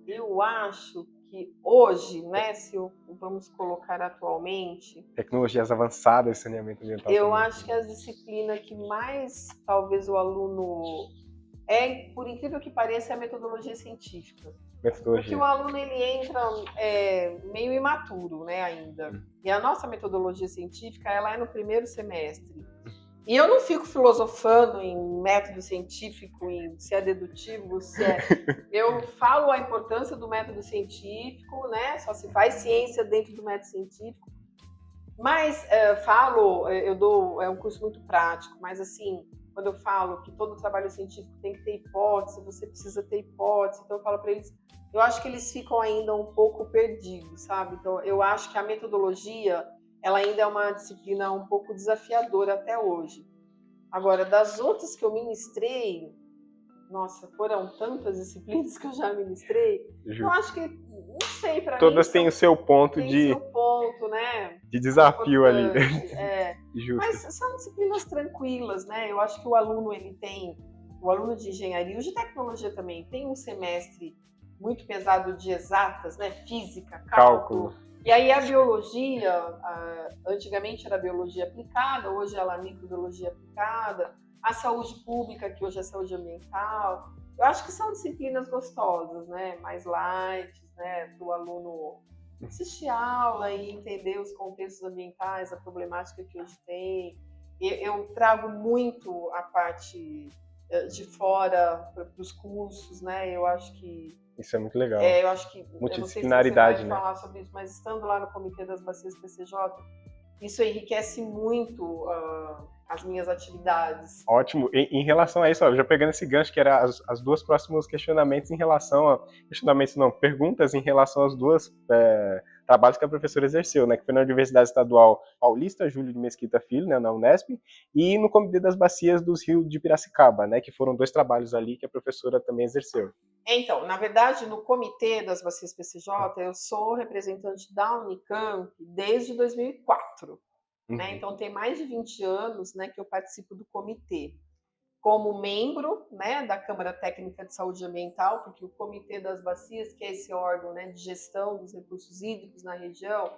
eu acho que hoje, né, se vamos colocar atualmente, Tecnologias avançadas de saneamento ambiental eu também. acho que a disciplina que mais talvez o aluno por incrível que pareça, é a metodologia científica. Porque Metodologia. o aluno ele entra meio imaturo, né, ainda. E a nossa metodologia científica ela é no primeiro semestre. E eu não fico filosofando em método científico, em se é dedutivo, se é. Eu falo a importância do método científico, né? Só se faz ciência dentro do método científico. Mas eu dou, é um curso muito prático, mas assim, quando eu falo que todo trabalho científico tem que ter hipótese, você precisa ter hipótese, então eu falo para eles, eu acho que eles ficam ainda um pouco perdidos, sabe? Então eu acho que a metodologia, ela ainda é uma disciplina um pouco desafiadora até hoje. Agora, das outras que eu ministrei, nossa, foram tantas disciplinas que eu já ministrei, eu Justo. acho que, não sei, para mim Todas têm o seu ponto tem seu ponto, né? de desafio ali. Importante, Justo. Mas são disciplinas tranquilas, né? Eu acho que o aluno o aluno de engenharia, o de tecnologia também, tem um semestre muito pesado de exatas, né? Física, cálculo. E aí a biologia, antigamente era biologia aplicada, hoje ela é microbiologia aplicada, a saúde pública, que hoje é saúde ambiental. Eu acho que são disciplinas gostosas, né? Mais light, né? Para o aluno assistir aula e entender os contextos ambientais, a problemática que hoje tem. Eu trago muito a parte de fora para os cursos, né? Eu acho que isso é muito legal. eu acho que eu não sei se você vai falar sobre isso, mas estando lá no Comitê das Bacias PCJ, isso enriquece muito as minhas atividades. Ótimo. Em relação a isso, ó, já pegando esse gancho, que era as duas próximos questionamentos em relação a... Questionamentos não, perguntas em relação às duas trabalhos que a professora exerceu, né? Que foi na Universidade Estadual Paulista Júlio de Mesquita Filho, né, na Unesp, e no Comitê das Bacias dos Rios de Piracicaba, né? Que foram dois trabalhos ali que a professora também exerceu. Então, na verdade, no Comitê das Bacias PCJ, eu sou representante da Unicamp desde 2004. Né? Então, tem mais de 20 anos, né, que eu participo do comitê. Como membro, né, da Câmara Técnica de Saúde Ambiental, porque o Comitê das Bacias, que é esse órgão, né, de gestão dos recursos hídricos na região,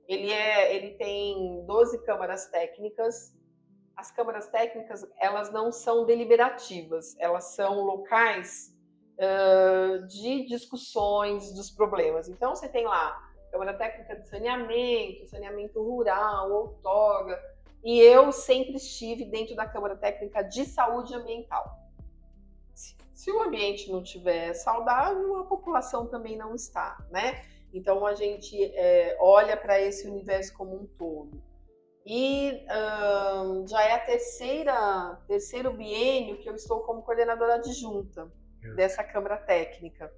ele tem 12 câmaras técnicas. As câmaras técnicas, elas não são deliberativas, elas são locais de discussões dos problemas. Então, você tem lá Câmara Técnica de Saneamento, Saneamento Rural, outorga, e eu sempre estive dentro da Câmara Técnica de Saúde Ambiental. Se o ambiente não estiver saudável, a população também não está, né? Então, a gente olha para esse universo como um todo. E já é terceiro biênio que eu estou como coordenadora adjunta dessa Câmara Técnica.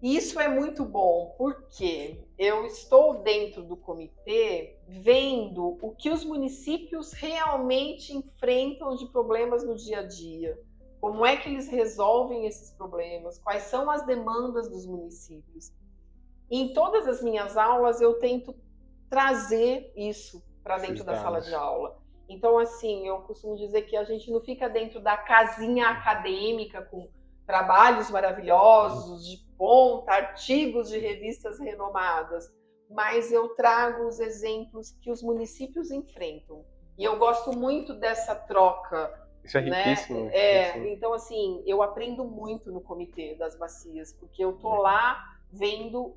Isso é muito bom, porque eu estou dentro do comitê vendo o que os municípios realmente enfrentam de problemas no dia a dia, como é que eles resolvem esses problemas, quais são as demandas dos municípios. E em todas as minhas aulas eu tento trazer isso para dentro da sala de aula. Então, assim, eu costumo dizer que a gente não fica dentro da casinha acadêmica com trabalhos maravilhosos, de ponta, artigos de revistas renomadas, mas eu trago os exemplos que os municípios enfrentam. E eu gosto muito dessa troca. Isso é riquíssimo. Né? Então, assim, eu aprendo muito no Comitê das Bacias, porque eu tô lá vendo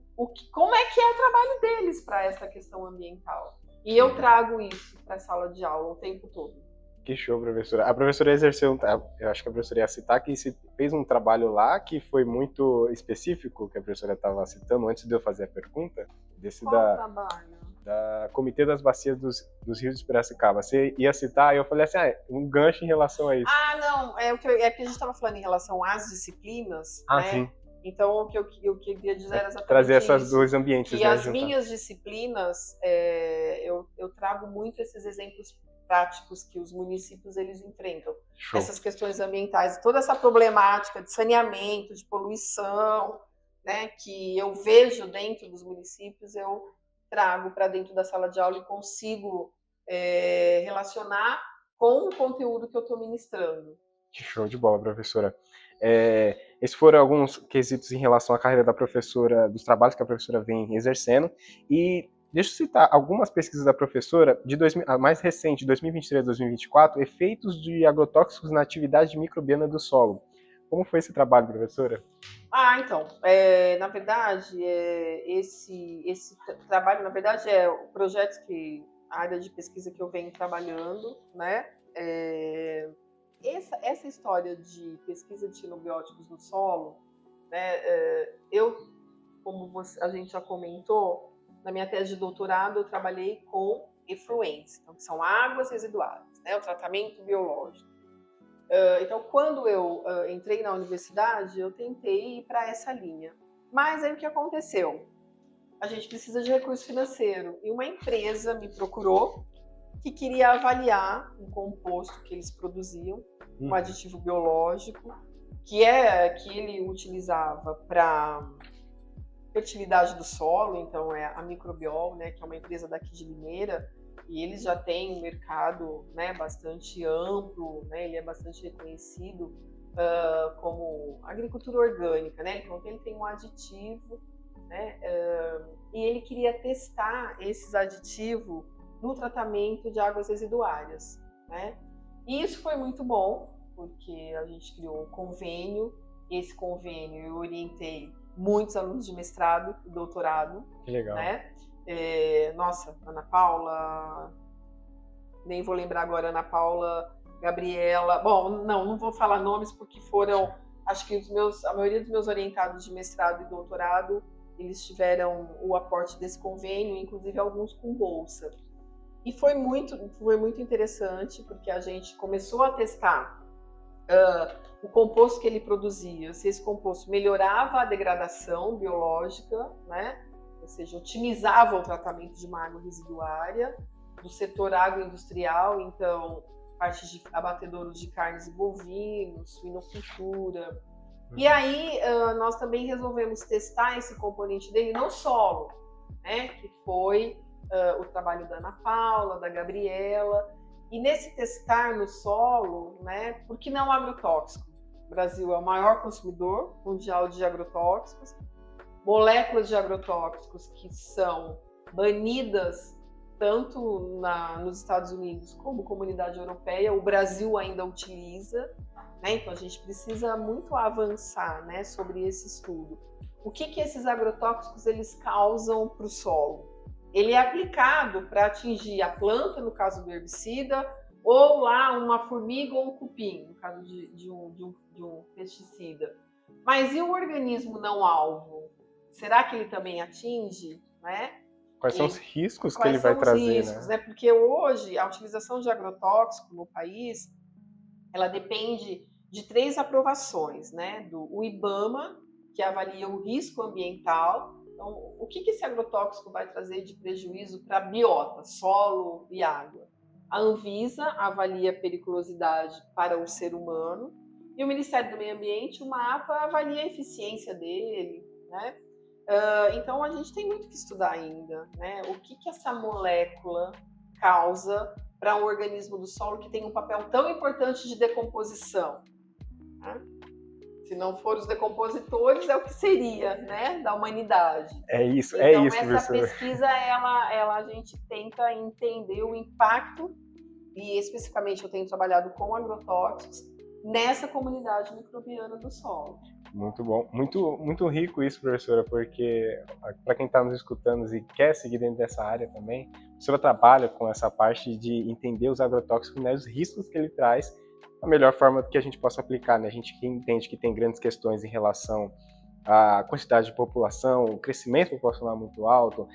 como é que é o trabalho deles para essa questão ambiental. E eu trago isso para a sala de aula o tempo todo. Que show, professora. A professora exerceu, eu acho que a professora ia citar que se fez um trabalho lá que foi muito específico, que a professora estava citando antes de eu fazer a pergunta, desse Qual trabalho? da Comitê das Bacias dos Rios de Piracicaba. Você ia citar, e eu falei assim, um gancho em relação a isso. Ah, não, é que a gente estava falando em relação às disciplinas, Ah, né? sim. Então, o que eu queria dizer era Trazer exatamente essas isso, dois ambientes, que né, as juntar. minhas disciplinas, eu trago muito esses exemplos práticos que os municípios eles enfrentam. Show. Essas questões ambientais, toda essa problemática de saneamento, de poluição, né, que eu vejo dentro dos municípios, eu trago para dentro da sala de aula e consigo relacionar com o conteúdo que eu estou ministrando. Show de bola, professora. Esses foram alguns quesitos em relação à carreira da professora, dos trabalhos que a professora vem exercendo. E deixa eu citar algumas pesquisas da professora, a mais recente, de 2023 a 2024, efeitos de agrotóxicos na atividade microbiana do solo. Como foi esse trabalho, professora? Ah, então, na verdade, esse trabalho, na verdade, é o projeto que a área de pesquisa que eu venho trabalhando, né? Essa história de pesquisa de xenobióticos no solo, né? Como a gente já comentou, na minha tese de doutorado eu trabalhei com efluentes, então, que são águas residuais, né? O tratamento biológico. Então, quando eu entrei na universidade, eu tentei ir para essa linha. Mas aí o que aconteceu? A gente precisa de recurso financeiro. E uma empresa me procurou que queria avaliar um composto que eles produziam, um aditivo biológico, que ele utilizava para fertilidade do solo, então é a Microbiol, né, que é uma empresa daqui de Limeira, e eles já têm um mercado, né, bastante amplo, né, ele é bastante reconhecido como agricultura orgânica, né, então ele tem um aditivo, né, e ele queria testar esses aditivos no tratamento de águas residuárias, né, e isso foi muito bom, porque a gente criou um convênio, esse convênio eu orientei muitos alunos de mestrado e doutorado. Que legal. Né? Nossa, Ana Paula, nem vou lembrar agora, Ana Paula, Gabriela. Bom, não vou falar nomes porque foram, acho que a maioria dos meus orientados de mestrado e doutorado, eles tiveram o aporte desse convênio, inclusive alguns com bolsa. E foi muito interessante, porque a gente começou a testar o composto que ele produzia, se esse composto melhorava a degradação biológica, né? Ou seja, otimizava o tratamento de uma água residuária, do setor agroindustrial, então, parte de abatedouros de carnes e bovinos, suinocultura. E aí, nós também resolvemos testar esse componente dele no solo, né? Que foi o trabalho da Ana Paula, da Gabriela. E nesse testar no solo, né, por que não agrotóxico? O Brasil é o maior consumidor mundial de agrotóxicos, moléculas de agrotóxicos que são banidas tanto nos Estados Unidos como comunidade europeia, o Brasil ainda utiliza, né? Então a gente precisa muito avançar, né, sobre esse estudo. O que esses agrotóxicos eles causam para o solo? Ele é aplicado para atingir a planta, no caso do herbicida, ou lá uma formiga ou um cupim, no caso de um pesticida. Mas e o organismo não alvo? Será que ele também atinge? Né? Quais são os riscos que ele Quais vai são os trazer, riscos? Né? Porque hoje a utilização de agrotóxico no país, ela depende de 3 aprovações, né? Do IBAMA, que avalia o risco ambiental. Então, o que esse agrotóxico vai trazer de prejuízo para a biota, solo e água? A Anvisa avalia a periculosidade para o ser humano e o Ministério do Meio Ambiente, o MAPA, avalia a eficiência dele, né? Então, a gente tem muito que estudar ainda, né? O que essa molécula causa para um organismo do solo que tem um papel tão importante de decomposição, né? Se não for os decompositores, é o que seria, né, da humanidade. É isso, então, essa professor. pesquisa, a gente tenta entender o impacto, e especificamente eu tenho trabalhado com agrotóxicos, nessa comunidade microbiana do solo. Muito bom, muito rico isso, professora, porque para quem está nos escutando e quer seguir dentro dessa área também, professora trabalha com essa parte de entender os agrotóxicos, né, os riscos que ele traz, a melhor forma que a gente possa aplicar, né? A gente entende que tem grandes questões em relação à quantidade de população, o crescimento populacional muito alto,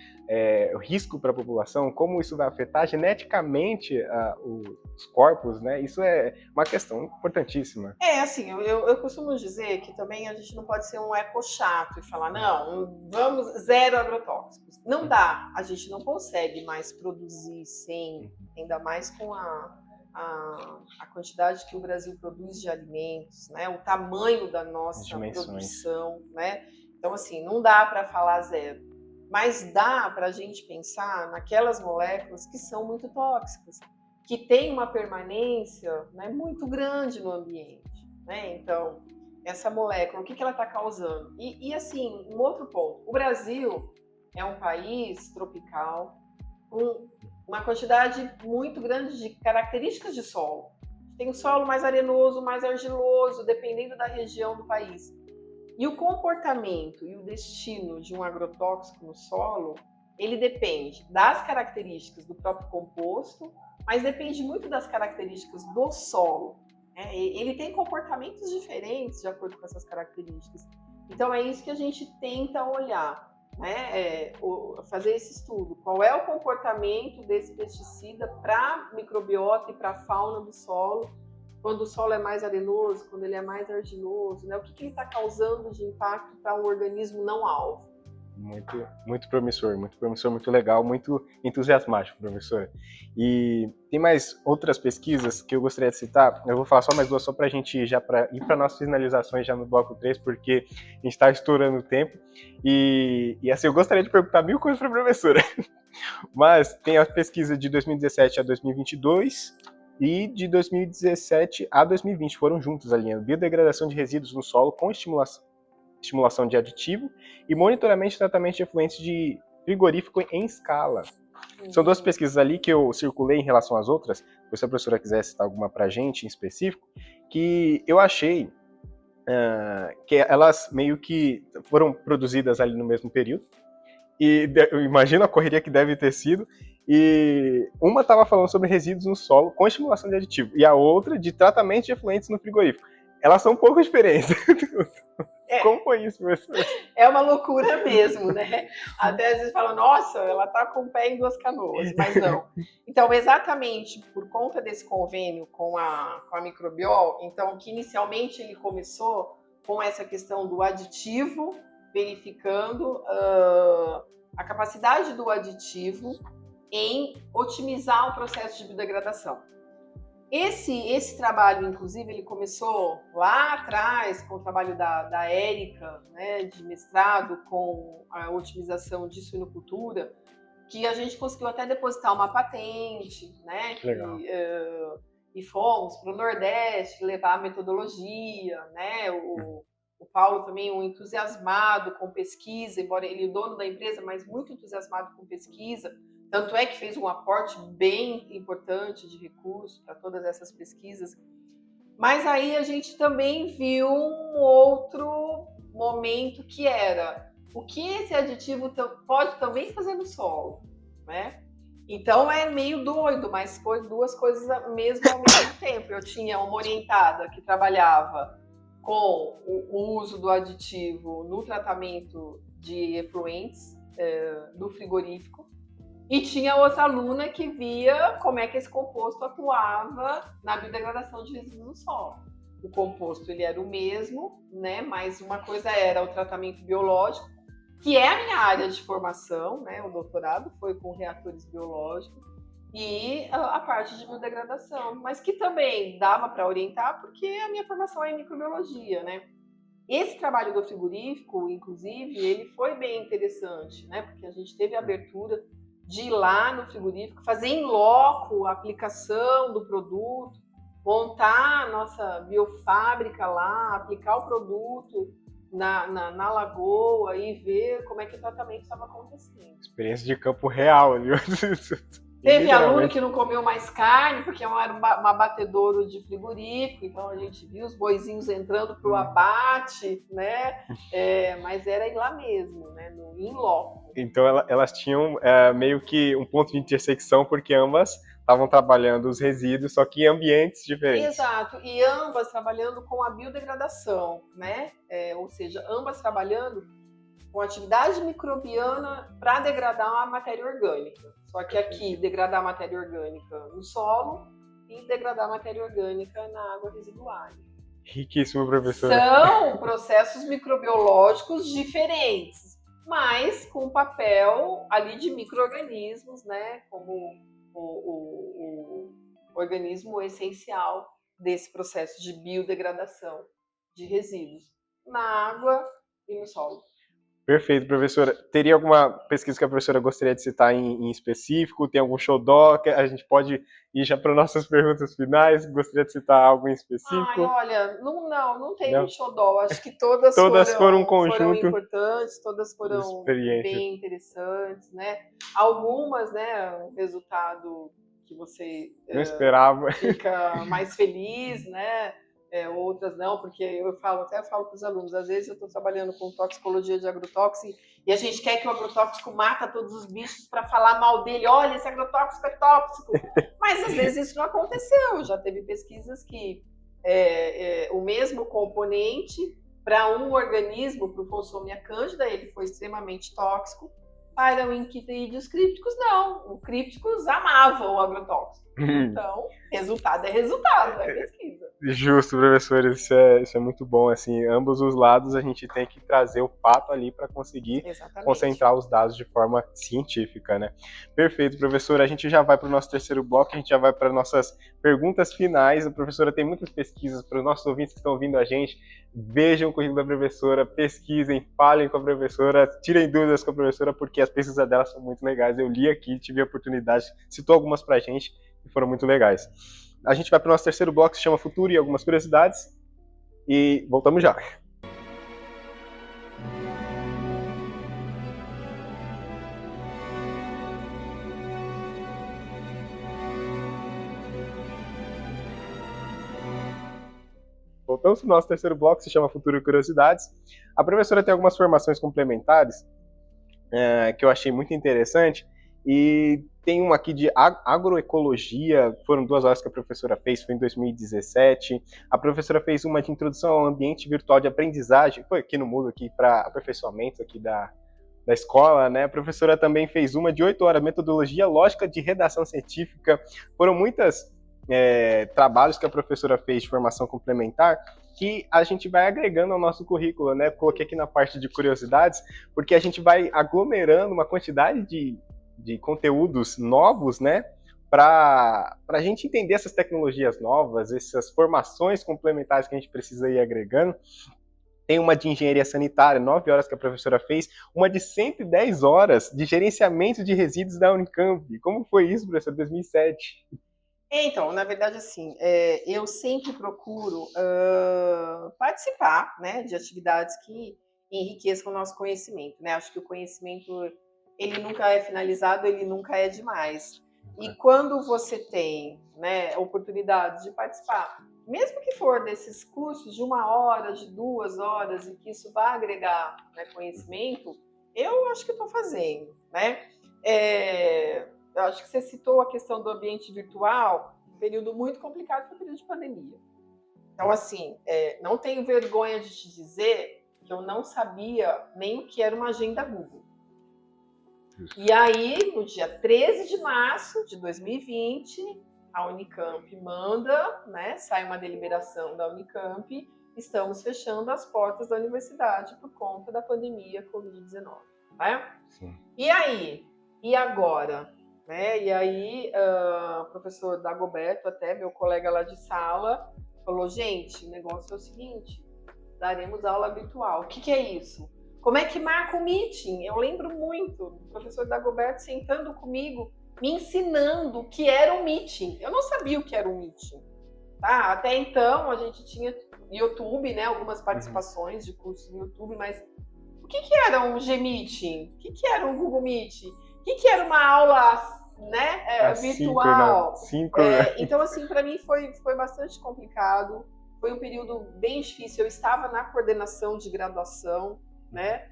o risco para a população, como isso vai afetar geneticamente os corpos, né? Isso é uma questão importantíssima. Assim, eu costumo dizer que também a gente não pode ser um eco chato e falar, não, vamos, zero agrotóxicos. Não dá, a gente não consegue mais produzir sem, ainda mais com a quantidade que o Brasil produz de alimentos, né? O tamanho da nossa produção, né? Então, assim, não dá para falar zero. Mas dá para a gente pensar naquelas moléculas que são muito tóxicas, que têm uma permanência, né, muito grande no ambiente. Né? Então, essa molécula, o que ela está causando? E, assim, um outro ponto. O Brasil é um país tropical com uma quantidade muito grande de características de solo. Tem o solo mais arenoso, mais argiloso, dependendo da região do país. E o comportamento e o destino de um agrotóxico no solo, ele depende das características do próprio composto, mas depende muito das características do solo. Ele tem comportamentos diferentes de acordo com essas características. Então é isso que a gente tenta olhar, né? Fazer esse estudo. Qual é o comportamento desse pesticida para a microbiota e para a fauna do solo, quando o solo é mais arenoso, quando ele é mais argiloso, né? O que ele está causando de impacto para um organismo não alvo? Muito promissor, muito legal, muito entusiasmático, professora. E tem mais outras pesquisas que eu gostaria de citar. Eu vou falar só mais duas, só para a gente ir para nossas finalizações já no bloco 3, porque a gente está estourando o tempo. E assim, eu gostaria de perguntar mil coisas para a professora. Mas tem a pesquisa de 2017 a 2022 e de 2017 a 2020, foram juntos ali, a biodegradação de resíduos no solo com estimulação de aditivo e monitoramento e tratamento de efluentes de frigorífico em escala. São duas pesquisas ali que eu circulei em relação às outras, se a professora quiser citar alguma pra gente em específico, que eu achei que elas meio que foram produzidas ali no mesmo período, e eu imagino a correria que deve ter sido, e uma estava falando sobre resíduos no solo com estimulação de aditivo, e a outra de tratamento de efluentes no frigorífico. Elas são um pouco diferentes. Como foi isso, professor? É uma loucura mesmo, né? Até às vezes fala, nossa, ela tá com o pé em duas canoas, mas não. Então, exatamente por conta desse convênio com a Microbiol, então, que inicialmente ele começou com essa questão do aditivo, verificando a capacidade do aditivo em otimizar o processo de biodegradação. Esse trabalho, inclusive, ele começou lá atrás com o trabalho da Érica, né, de mestrado com a otimização de suinocultura, que a gente conseguiu até depositar uma patente, né, e fomos para o Nordeste levar a metodologia, né, o Paulo também um entusiasmado com pesquisa, embora ele é o dono da empresa, mas muito entusiasmado com pesquisa. Tanto é que fez um aporte bem importante de recursos para todas essas pesquisas. Mas aí a gente também viu um outro momento que era o que esse aditivo pode também fazer no solo, né? Então é meio doido, mas foi duas coisas mesmo ao mesmo tempo. Eu tinha uma orientada que trabalhava com o uso do aditivo no tratamento de efluentes do frigorífico, e tinha outra aluna que via como é que esse composto atuava na biodegradação de resíduos no solo. O composto ele era o mesmo, né? Mas uma coisa era o tratamento biológico, que é a minha área de formação, né? O doutorado foi com reatores biológicos, e a parte de biodegradação, mas que também dava para orientar, porque a minha formação é em microbiologia, né? Esse trabalho do frigorífico, inclusive, ele foi bem interessante, né? Porque a gente teve a abertura de ir lá no frigorífico, fazer em loco a aplicação do produto, montar a nossa biofábrica lá, aplicar o produto na lagoa e ver como é que o tratamento estava acontecendo. Experiência de campo real ali. Teve aluno que não comeu mais carne, porque era um abatedouro de frigorífico, então a gente viu os boizinhos entrando para o abate, né? Mas era ir lá mesmo, né? No in loco. Então elas tinham meio que um ponto de intersecção, porque ambas estavam trabalhando os resíduos, só que em ambientes diferentes. Exato, e ambas trabalhando com a biodegradação, né? Ou seja, ambas trabalhando com atividade microbiana para degradar a matéria orgânica. Só que aqui, degradar a matéria orgânica no solo e degradar a matéria orgânica na água residuária. Riquíssimo, professora. São processos microbiológicos diferentes, mas com papel ali de micro-organismos, né? Como o organismo essencial desse processo de biodegradação de resíduos na água e no solo. Perfeito, professora. Teria alguma pesquisa que a professora gostaria de citar em específico? Tem algum xodó? Que a gente pode ir já para nossas perguntas finais? Gostaria de citar algo em específico? Olha, não tem um xodó. Acho que todas foram um conjunto, foram importantes, todas foram bem interessantes, né? Algumas, né, o resultado que você não esperava, fica mais feliz, né? Outras não, porque eu falo para os alunos, às vezes eu estou trabalhando com toxicologia de agrotóxico e a gente quer que o agrotóxico mata todos os bichos para falar mal dele, olha, esse agrotóxico é tóxico, mas às vezes isso não aconteceu, já teve pesquisas que o mesmo componente para um organismo, para o Fonsomia cândida, ele foi extremamente tóxico, para o Enquitirídeos crípticos não, os crípticos amavam o agrotóxico. Então, resultado é resultado, é pesquisa. Justo, professor, isso é muito bom, assim, ambos os lados a gente tem que trazer o fato ali para conseguir concentrar os dados de forma científica, né? Perfeito, professora, a gente já vai para o nosso terceiro bloco, a gente já vai para nossas perguntas finais, a professora tem muitas pesquisas para os nossos ouvintes que estão ouvindo a gente, vejam o currículo da professora, pesquisem, falem com a professora, tirem dúvidas com a professora, porque as pesquisas dela são muito legais, eu li aqui, tive a oportunidade, citou algumas pra gente, e foram muito legais. A gente vai para o nosso terceiro bloco, que se chama Futuro e algumas curiosidades, e voltamos já. Voltamos para o nosso terceiro bloco, que se chama Futuro e Curiosidades. A professora tem algumas formações complementares que eu achei muito interessante, e tem uma aqui de agroecologia, foram 2 horas que a professora fez, foi em 2017. A professora fez uma de introdução ao ambiente virtual de aprendizagem, foi aqui no Moodle, aqui para aperfeiçoamento aqui da escola, né? A professora também fez uma de 8 horas, metodologia lógica de redação científica. Foram muitos trabalhos que a professora fez de formação complementar, que a gente vai agregando ao nosso currículo, né? Coloquei aqui na parte de curiosidades, porque a gente vai aglomerando uma quantidade de conteúdos novos, né? Para a gente entender essas tecnologias novas, essas formações complementares que a gente precisa ir agregando. Tem uma de engenharia sanitária, 9 horas que a professora fez, uma de 110 horas de gerenciamento de resíduos da Unicamp. Como foi isso, professor, 2007? Então, na verdade, assim, eu sempre procuro participar, né, de atividades que enriqueçam o nosso conhecimento, né? Acho que o conhecimento, ele nunca é finalizado, ele nunca é demais. E quando você tem, né, oportunidade de participar, mesmo que for desses cursos de 1 hora, de 2 horas, e que isso vá agregar, né, conhecimento, eu acho que estou fazendo, né? Eu acho que você citou a questão do ambiente virtual, um período muito complicado foi o período de pandemia. Então, assim, não tenho vergonha de te dizer que eu não sabia nem o que era uma agenda Google. E aí, no dia 13 de março de 2020, a Unicamp manda, né, sai uma deliberação da Unicamp, estamos fechando as portas da universidade por conta da pandemia Covid-19. Né? Sim. E aí? E agora? Né? E aí, o professor Dagoberto, até meu colega lá de sala, falou, gente, o negócio é o seguinte, daremos aula virtual. O que é isso? Como é que marca o meeting? Eu lembro muito do professor Dagoberto sentando comigo, me ensinando o que era um meeting. Eu não sabia o que era um meeting. Tá? Até então, a gente tinha YouTube, né? Algumas participações de cursos no YouTube, mas o que era um Gmeeting? O que era um Google Meet? O que era uma aula virtual. Síncrona. Então, assim, para mim foi bastante complicado. Foi um período bem difícil. Eu estava na coordenação de graduação, né?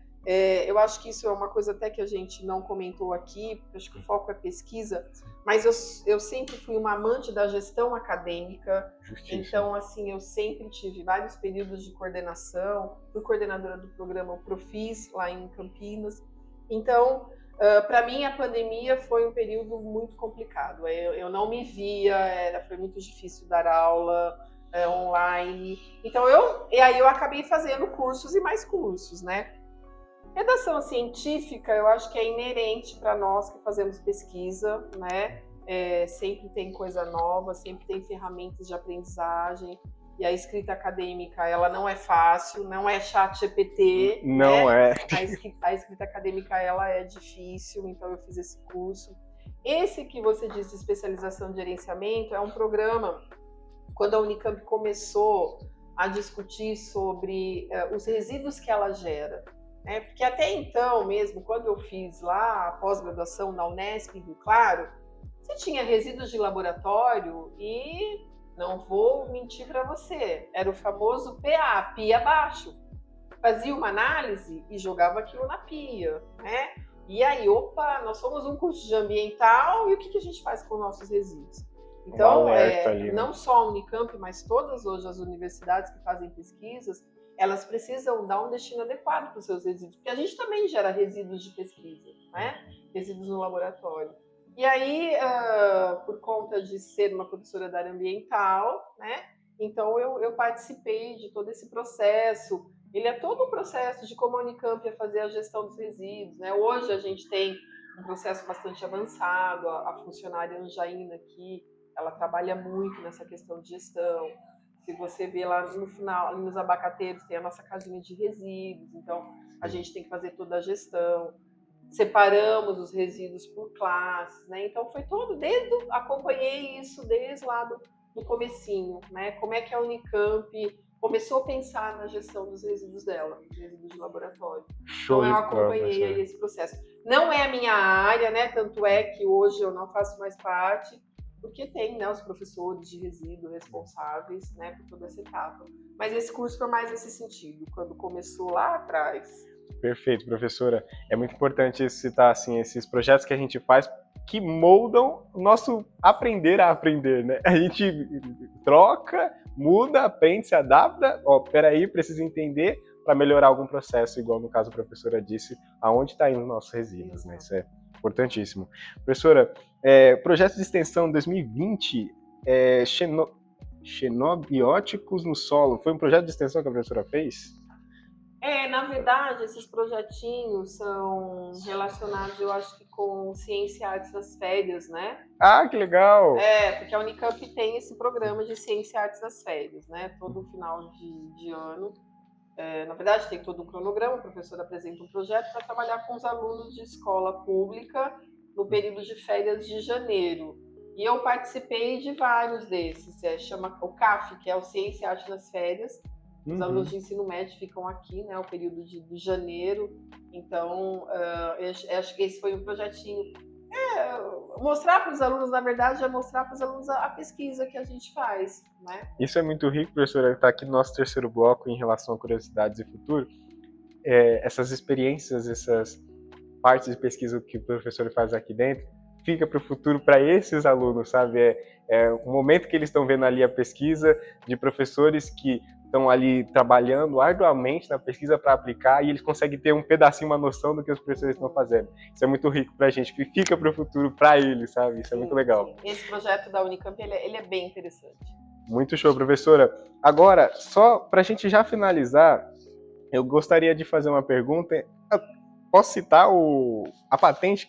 Eu acho que isso é uma coisa até que a gente não comentou aqui, porque acho que o foco é pesquisa, mas eu sempre fui uma amante da gestão acadêmica. Justíssimo. Então, assim, eu sempre tive vários períodos de coordenação, fui coordenadora do programa Profis, lá em Campinas. Então, para mim, a pandemia foi um período muito complicado. Eu não me via, foi muito difícil dar aula online. Então, e aí eu acabei fazendo cursos e mais cursos, né? Redação científica, eu acho que é inerente para nós que fazemos pesquisa, né? Sempre tem coisa nova, sempre tem ferramentas de aprendizagem. E a escrita acadêmica, ela não é fácil, não é chat GPT, Não né? é. A escrita acadêmica, ela é difícil, então eu fiz esse curso. Esse que você disse de especialização de gerenciamento é um programa, quando a Unicamp começou a discutir sobre os resíduos que ela gera. Porque até então mesmo, quando eu fiz lá a pós-graduação na Unesp, em Rio Claro, você tinha resíduos de laboratório e, não vou mentir para você, era o famoso PA, pia abaixo. Fazia uma análise e jogava aquilo na pia, né? E aí, opa, nós somos um curso de ambiental e o que a gente faz com nossos resíduos? Então, ali, não só a Unicamp, mas todas hoje as universidades que fazem pesquisas, elas precisam dar um destino adequado para os seus resíduos, porque a gente também gera resíduos de pesquisa, né? Resíduos no laboratório. E aí, por conta de ser uma professora da área ambiental, né? Então, eu participei de todo esse processo. Ele é todo um processo de como a Unicamp ia fazer a gestão dos resíduos, né? Hoje a gente tem um processo bastante avançado, a funcionária Anjaína aqui, ela trabalha muito nessa questão de gestão. Se você vê lá no final, ali nos abacateiros, tem a nossa casinha de resíduos, então a gente tem que fazer toda a gestão. Separamos os resíduos por classes, né? Então foi todo, acompanhei isso desde lá do comecinho, né? Como é que a Unicamp começou a pensar na gestão dos resíduos dela, resíduos de laboratório. Show Então de eu bola, acompanhei aí professor. esse processo. Não é a minha área, né? Tanto é que hoje eu não faço mais parte, porque tem, né, os professores de resíduo responsáveis, né, por toda essa etapa. Mas esse curso foi mais nesse sentido, quando começou lá atrás. Perfeito, professora. É muito importante citar assim, esses projetos que a gente faz que moldam o nosso aprender a aprender, né? A gente troca, muda, aprende, se adapta. Ó, peraí, preciso entender para melhorar algum processo, igual no caso a professora disse, aonde está indo os nossos resíduos, né? Isso é importantíssimo. Professora, projeto de extensão 2020, xenobióticos no solo, foi um projeto de extensão que a professora fez? Na verdade, esses projetinhos são relacionados, eu acho que com ciência e artes das férias, né? Ah, que legal! Porque a Unicamp tem esse programa de ciência e artes das férias, né? Todo final de ano. Na verdade, tem todo um cronograma, o professor apresenta um projeto para trabalhar com os alunos de escola pública no período de férias de janeiro. E eu participei de vários desses. Chama o CAF, que é o Ciência e Arte nas Férias. Os alunos de ensino médio ficam aqui, né, o período de janeiro. Então, eu acho que esse foi um projetinho. Mostrar para os alunos, na verdade, é mostrar para os alunos a pesquisa que a gente faz, né? Isso é muito rico, professora, está aqui no nosso terceiro bloco em relação a curiosidades e futuro. Essas experiências, essas partes de pesquisa que o professor faz aqui dentro, fica para o futuro para esses alunos, sabe? O momento que eles estão vendo ali a pesquisa de professores que estão ali trabalhando arduamente na pesquisa para aplicar e eles conseguem ter um pedacinho, uma noção do que os professores estão fazendo. Isso é muito rico para a gente, que fica para o futuro para eles, sabe? Isso é muito legal. Sim. Esse projeto da Unicamp, ele é bem interessante. Muito show, professora. Agora, só para a gente já finalizar, eu gostaria de fazer uma pergunta. Posso citar a patente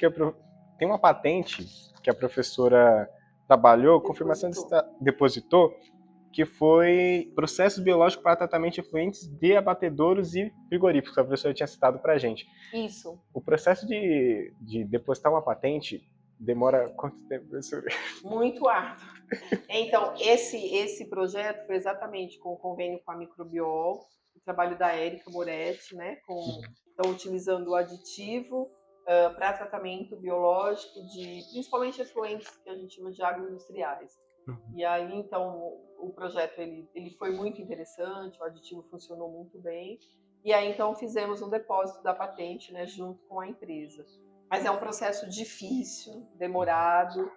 tem uma patente que a professora trabalhou, confirmação depositou, que foi processos biológicos para tratamento de efluentes de abatedouros e frigoríficos, que a professora tinha citado para a gente. Isso. O processo de depositar uma patente demora quanto tempo, professora? Muito árduo. Então, esse projeto foi exatamente com o convênio com a Microbiol, o trabalho da Érica Moretti, né? Estão utilizando o aditivo para tratamento biológico de principalmente efluentes que a gente chama de agroindustriais. E aí, então, o projeto ele foi muito interessante, o aditivo funcionou muito bem. E aí, então, fizemos um depósito da patente, né, junto com a empresa. Mas é um processo difícil, demorado.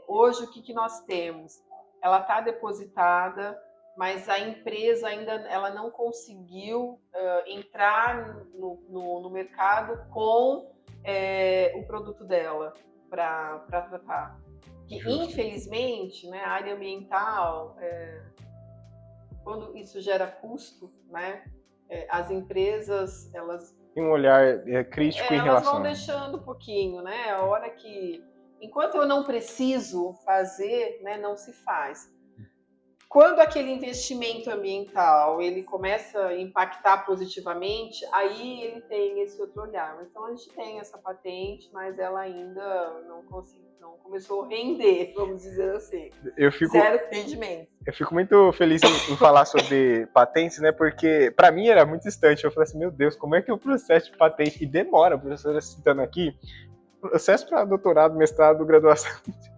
Hoje, o que nós temos? Ela está depositada, mas a empresa ainda ela não conseguiu entrar no mercado com o produto dela para tratar. Que, infelizmente, né, a área ambiental, quando isso gera custo, né, as empresas elas Tem um olhar crítico em elas vão relação. deixando um pouquinho, né? A hora que, enquanto eu não preciso fazer, né, não se faz. Quando aquele investimento ambiental ele começa a impactar positivamente, aí ele tem esse outro olhar. Então a gente tem essa patente, mas ela ainda não começou a render, vamos dizer assim. Zero rendimento. Eu fico muito feliz em falar sobre patentes, né? Porque para mim era muito distante. Eu falei assim, meu Deus, como é que é o processo de patente? E demora, a professora citando aqui, processo para doutorado, mestrado, graduação.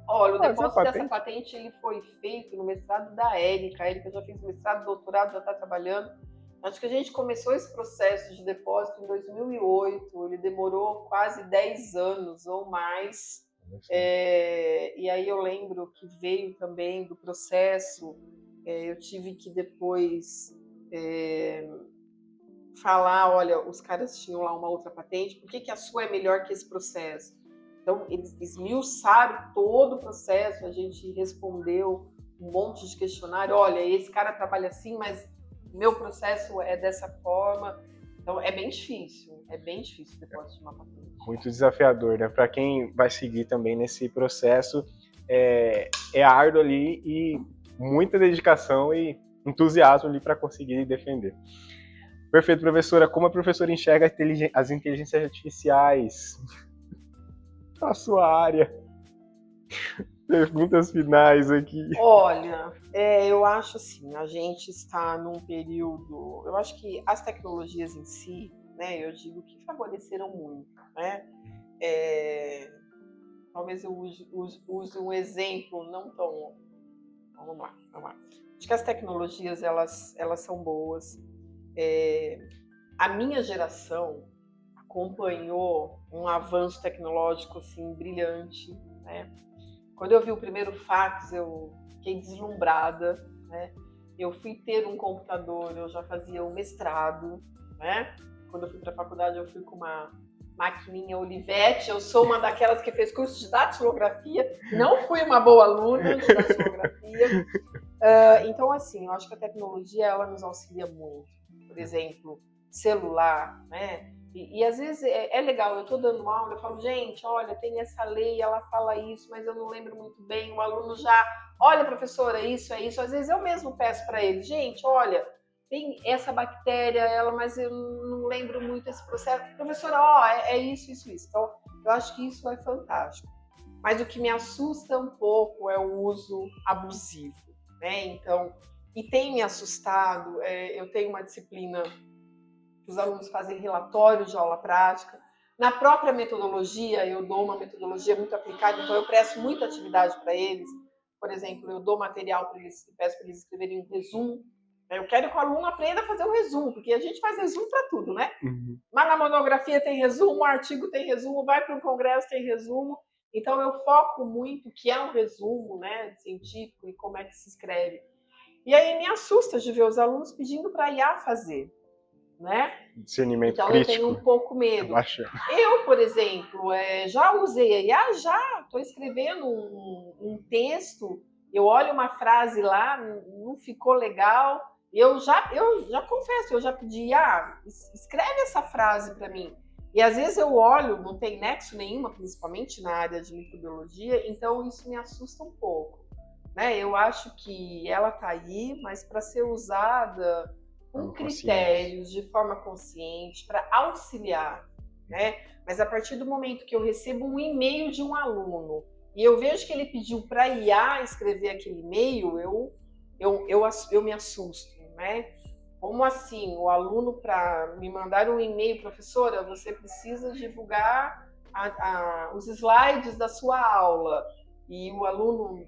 Olha, o depósito dessa patente ele foi feito no mestrado da Érica. A Érica já fez mestrado, doutorado, já está trabalhando. Acho que a gente começou esse processo de depósito em 2008. Ele demorou quase 10 anos ou mais. E aí eu lembro que veio também do processo, eu tive que depois falar, olha, os caras tinham lá uma outra patente, por que a sua é melhor que esse processo? Então, eles esmiuçaram todo o processo, a gente respondeu um monte de questionário, olha, esse cara trabalha assim, mas meu processo é dessa forma. Então, é bem difícil o depósito de uma patente. Muito desafiador, né? Para quem vai seguir também nesse processo, é árduo ali e muita dedicação e entusiasmo ali para conseguir defender. Perfeito, professora. Como a professora enxerga as inteligências artificiais na sua área? Perguntas finais aqui. Olha, eu acho assim, a gente está num período... Eu acho que as tecnologias em si, né, eu digo que favoreceram muito, né? Talvez eu use um exemplo não tão... Vamos lá. Acho que as tecnologias, elas são boas. A minha geração acompanhou um avanço tecnológico assim, brilhante, né? Quando eu vi o primeiro fax, eu fiquei deslumbrada, né? Eu fui ter um computador, eu já fazia o mestrado, né? Quando eu fui para a faculdade, eu fui com uma maquininha Olivetti. Eu sou uma daquelas que fez curso de datilografia, não fui uma boa aluna de datilografia. Então, assim, eu acho que a tecnologia, ela nos auxilia muito. Por exemplo, celular, né? E às vezes é legal, eu estou dando aula, eu falo, gente, olha, tem essa lei, ela fala isso, mas eu não lembro muito bem. O aluno já, olha, professora, isso é isso. Às vezes eu mesmo peço para ele, gente, olha, tem essa bactéria, mas eu não lembro muito esse processo. Professora, é isso. Então, eu acho que isso é fantástico. Mas o que me assusta um pouco é o uso abusivo, né? Então, e tem me assustado, eu tenho uma disciplina os alunos fazem relatórios de aula prática. Na própria metodologia, eu dou uma metodologia muito aplicada, então eu presto muita atividade para eles. Por exemplo, eu dou material para eles, peço para eles escreverem um resumo. Eu quero que o aluno aprenda a fazer um resumo, porque a gente faz resumo para tudo, né? Uhum. Mas na monografia tem resumo, o artigo tem resumo, vai para um congresso tem resumo. Então eu foco muito que é um resumo, né, científico e como é que se escreve. E aí me assusta de ver os alunos pedindo para a IA fazer. Né? Discernimento então crítico. Eu tenho um pouco medo. Eu, por exemplo, já usei a IA, estou escrevendo um texto, eu olho uma frase lá, não ficou legal, eu já confesso, eu já pedi, escreve essa frase para mim. E às vezes eu olho, não tem nexo nenhuma, principalmente na área de microbiologia, então isso me assusta um pouco. Né? Eu acho que ela está aí, mas para ser usada com critérios, de forma consciente, para auxiliar, né? Mas a partir do momento que eu recebo um e-mail de um aluno e eu vejo que ele pediu para IA escrever aquele e-mail, eu me assusto, né? Como assim? O aluno, para me mandar um e-mail, professora, você precisa divulgar os slides da sua aula, e o aluno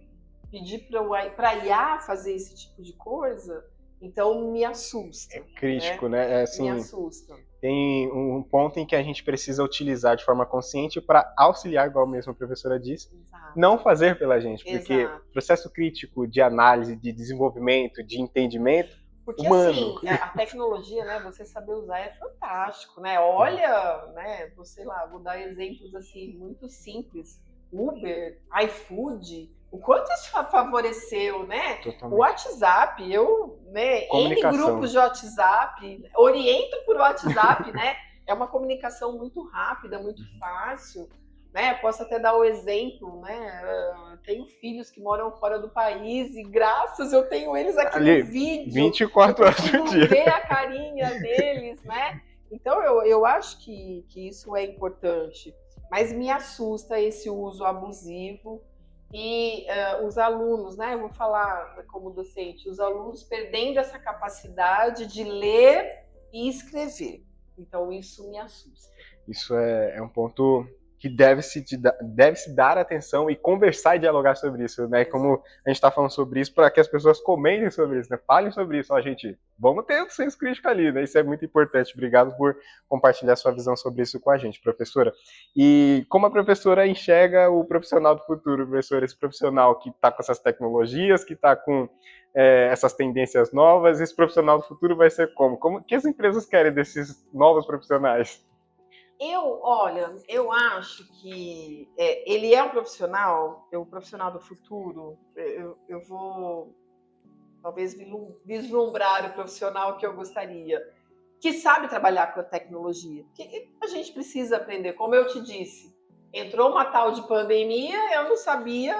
pedir para a IA fazer esse tipo de coisa, então me assusta. É crítico, né? Me Assim, assusta. tem um ponto em que a gente precisa utilizar de forma consciente para auxiliar, igual mesmo a professora disse, Exato. não fazer pela gente, porque Exato. processo crítico de análise, de desenvolvimento, de entendimento, porque humano. assim, a tecnologia, né, você saber usar é fantástico, né? Olha, né, sei lá, vou dar exemplos assim muito simples. Uber, iFood, o quanto isso favoreceu, né? Totalmente. O WhatsApp, né, N Comunicação. grupos de WhatsApp, oriento por WhatsApp, né? É uma comunicação muito rápida, muito fácil, né? Posso até dar o exemplo, né? Tenho filhos que moram fora do país e graças eu tenho eles aqui Ali, no vídeo. 24 horas por dia. Ver a carinha deles, né? Então eu acho que isso é importante, mas me assusta esse uso abusivo e os alunos, né? Eu vou falar como docente, os alunos perdendo essa capacidade de ler e escrever. Então isso me assusta. Isso é um ponto que deve-se dar atenção e conversar e dialogar sobre isso, né? Como a gente está falando sobre isso, para que as pessoas comentem sobre isso, né? Falem sobre isso. Ó, gente, vamos ter um senso crítico ali, né? Isso é muito importante. Obrigado por compartilhar sua visão sobre isso com a gente, professora. E como a professora enxerga o profissional do futuro, professora? Esse profissional que está com essas tecnologias, que está com essas tendências novas, esse profissional do futuro vai ser como? O que as empresas querem desses novos profissionais? Olha, eu acho que ele é um profissional, o profissional do futuro. Eu vou talvez vislumbrar o profissional que eu gostaria, que sabe trabalhar com a tecnologia. Porque a gente precisa aprender, como eu te disse. Entrou uma tal de pandemia, eu não sabia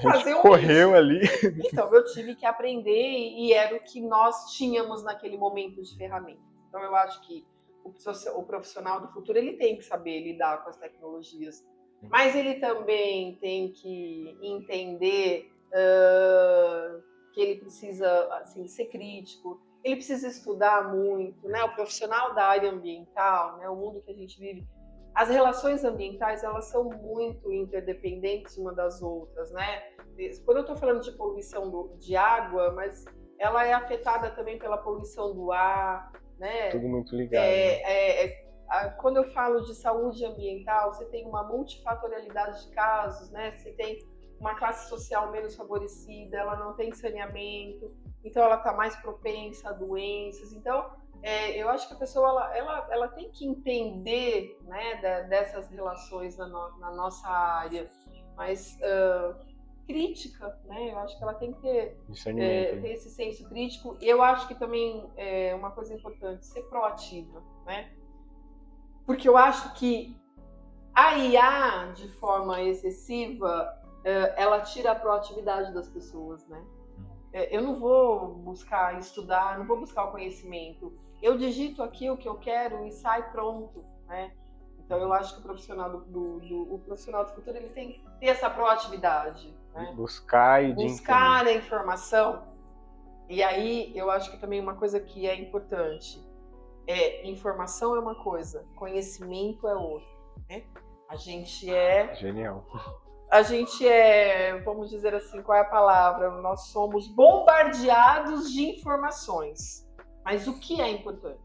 fazer um correu ali. Então, eu tive que aprender e era o que nós tínhamos naquele momento de ferramenta. Então, eu acho que o profissional do futuro ele tem que saber lidar com as tecnologias, mas ele também tem que entender que ele precisa assim, ser crítico, ele precisa estudar muito, né? O profissional da área ambiental, né? O mundo que a gente vive, as relações ambientais elas são muito interdependentes uma das outras, né? Quando eu estou falando de poluição de água, mas ela é afetada também pela poluição do ar, né? Tudo muito ligado. Quando eu falo de saúde ambiental, você tem uma multifatorialidade de casos, né? Você tem uma classe social menos favorecida, ela não tem saneamento, então ela está mais propensa a doenças. Então, eu acho que a pessoa ela tem que entender, né, dessas relações na nossa área, mas crítica, né? Eu acho que ela tem que ter esse senso crítico. Eu acho que também é uma coisa importante, ser proativa, né? Porque eu acho que a IA, de forma excessiva, ela tira a proatividade das pessoas, né? Eu não vou buscar estudar, não vou buscar o conhecimento. Eu digito aqui o que eu quero e sai pronto, né? Então eu acho que o profissional o profissional do futuro ele tem que ter essa proatividade, né? Buscar a informação. E aí eu acho que também uma coisa que é importante informação é uma coisa, conhecimento é outra, né? A gente genial. A gente vamos dizer assim, qual é a palavra? Nós somos bombardeados de informações. Mas o que é importante?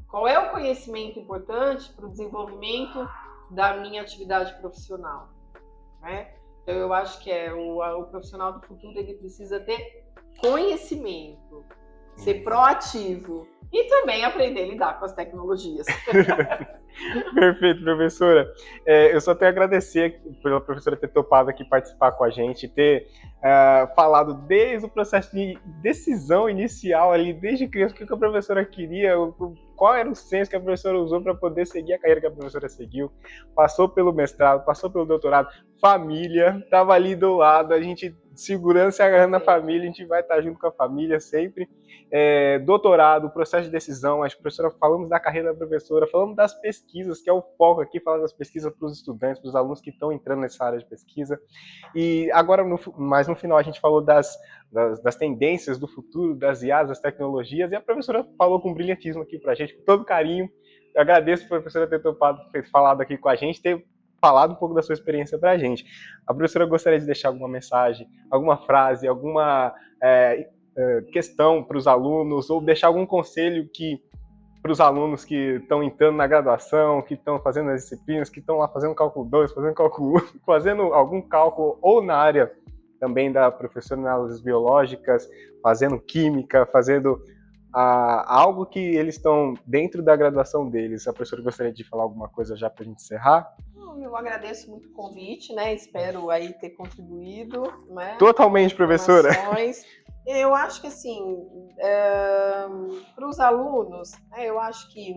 Qual é o conhecimento importante para o desenvolvimento da minha atividade profissional, né? Então eu acho que o profissional do futuro ele precisa ter conhecimento, ser proativo e também aprender a lidar com as tecnologias. Perfeito, professora. Eu só tenho a agradecer pela professora ter topado aqui participar com a gente, ter falado desde o processo de decisão inicial ali, desde criança, o que a professora queria, qual era o senso que a professora usou para poder seguir a carreira que a professora seguiu, passou pelo mestrado, passou pelo doutorado, família, estava ali do lado, a gente segurança e agarrando a família, a gente vai estar junto com a família sempre. Doutorado, processo de decisão, a professora, falamos da carreira da professora, falamos das pesquisas, que é o foco aqui, falar das pesquisas para os estudantes, para os alunos que estão entrando nessa área de pesquisa. E agora, mais no final, a gente falou das tendências do futuro, das IAs, das tecnologias, e a professora falou com brilhantismo aqui para a gente, com todo carinho. Eu agradeço a professora ter topado, ter falado aqui com a gente, ter falado um pouco da sua experiência para a gente. A professora gostaria de deixar alguma mensagem, alguma frase, alguma questão para os alunos, ou deixar algum conselho para os alunos que estão entrando na graduação, que estão fazendo as disciplinas, que estão lá fazendo cálculo 2, fazendo cálculo 1, fazendo algum cálculo, ou na área também da professora de análises biológicas, fazendo química, fazendo algo que eles estão dentro da graduação deles. A professora gostaria de falar alguma coisa já para a gente encerrar? Eu agradeço muito o convite, né? Espero aí ter contribuído, né? Totalmente, professora. Eu acho que, assim, para os alunos, né, eu acho que,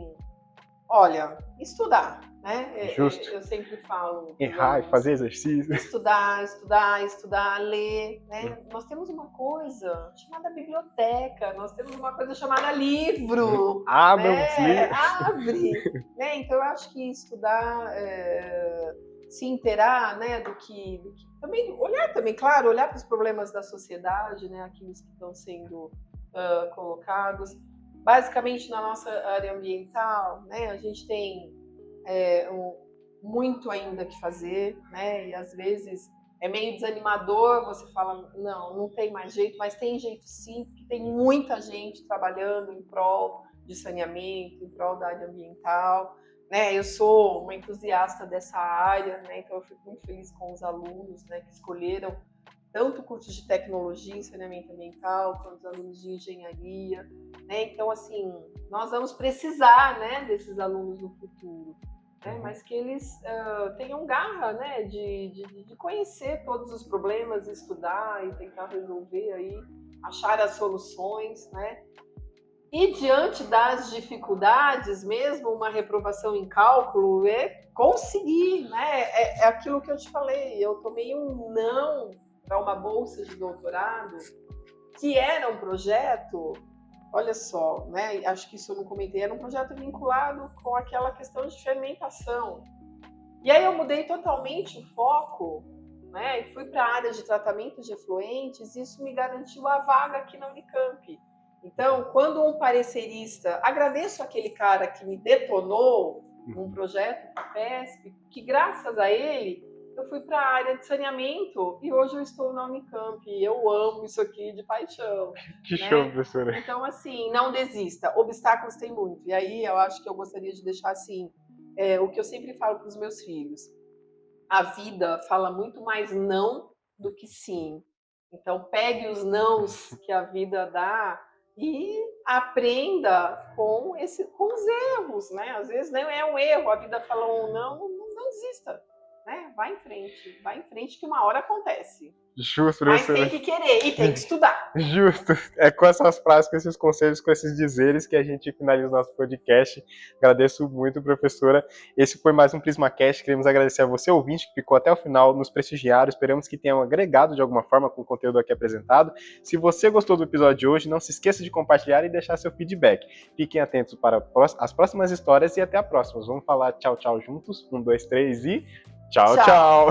olha, estudar, né? Justo. Eu sempre falo. Errar e fazer exercício. Estudar, ler, né? Nós temos uma coisa chamada biblioteca, nós temos uma coisa chamada livro. Abra né? os livros. Abre! Né? Então, eu acho que estudar, se inteirar, né, do que também olhar também, claro, olhar para os problemas da sociedade, né, aqueles que estão sendo colocados. Basicamente, na nossa área ambiental, né, a gente tem muito ainda que fazer, né, e às vezes é meio desanimador, você fala, não tem mais jeito, mas tem jeito sim, porque tem muita gente trabalhando em prol de saneamento, em prol da área ambiental. Né, eu sou uma entusiasta dessa área, né, então eu fico muito feliz com os alunos, né, que escolheram tanto cursos de tecnologia em saneamento ambiental, quanto os alunos de engenharia. Né, então, assim, nós vamos precisar, né, desses alunos no futuro, né, mas que eles tenham garra, né, de conhecer todos os problemas, estudar e tentar resolver aí, achar as soluções, né. E diante das dificuldades, mesmo uma reprovação em cálculo, conseguir, né? É aquilo que eu te falei, eu tomei um não para uma bolsa de doutorado, que era um projeto, olha só, né? Acho que isso eu não comentei, era um projeto vinculado com aquela questão de fermentação. E aí eu mudei totalmente o foco, né? E fui para a área de tratamento de efluentes, e isso me garantiu a vaga aqui na Unicamp. Então, quando um parecerista, agradeço aquele cara que me detonou num projeto com a PESP, que graças a ele eu fui para a área de saneamento e hoje eu estou na Unicamp. E eu amo isso aqui de paixão. Que né? show, professora. Então, assim, não desista. Obstáculos tem muito. E aí eu acho que eu gostaria de deixar assim, o que eu sempre falo para os meus filhos. A vida fala muito mais não do que sim. Então, pegue os nãos que a vida dá e aprenda com os erros, né? Às vezes não é um erro, a vida fala um não desista, né? Vai em frente que uma hora acontece. Justo, Mas professora. tem que querer e tem que estudar. Justo. É com essas frases, com esses conselhos, com esses dizeres que a gente finaliza o nosso podcast. Agradeço muito, professora. Esse foi mais um PrismaCast. Queremos agradecer a você, ouvinte, que ficou até o final, nos prestigiar. Esperamos que tenham agregado de alguma forma com o conteúdo aqui apresentado. Se você gostou do episódio de hoje, não se esqueça de compartilhar e deixar seu feedback. Fiquem atentos para as próximas histórias e até a próxima. Vamos falar tchau, tchau juntos. 1, 2, 3 e tchau, tchau.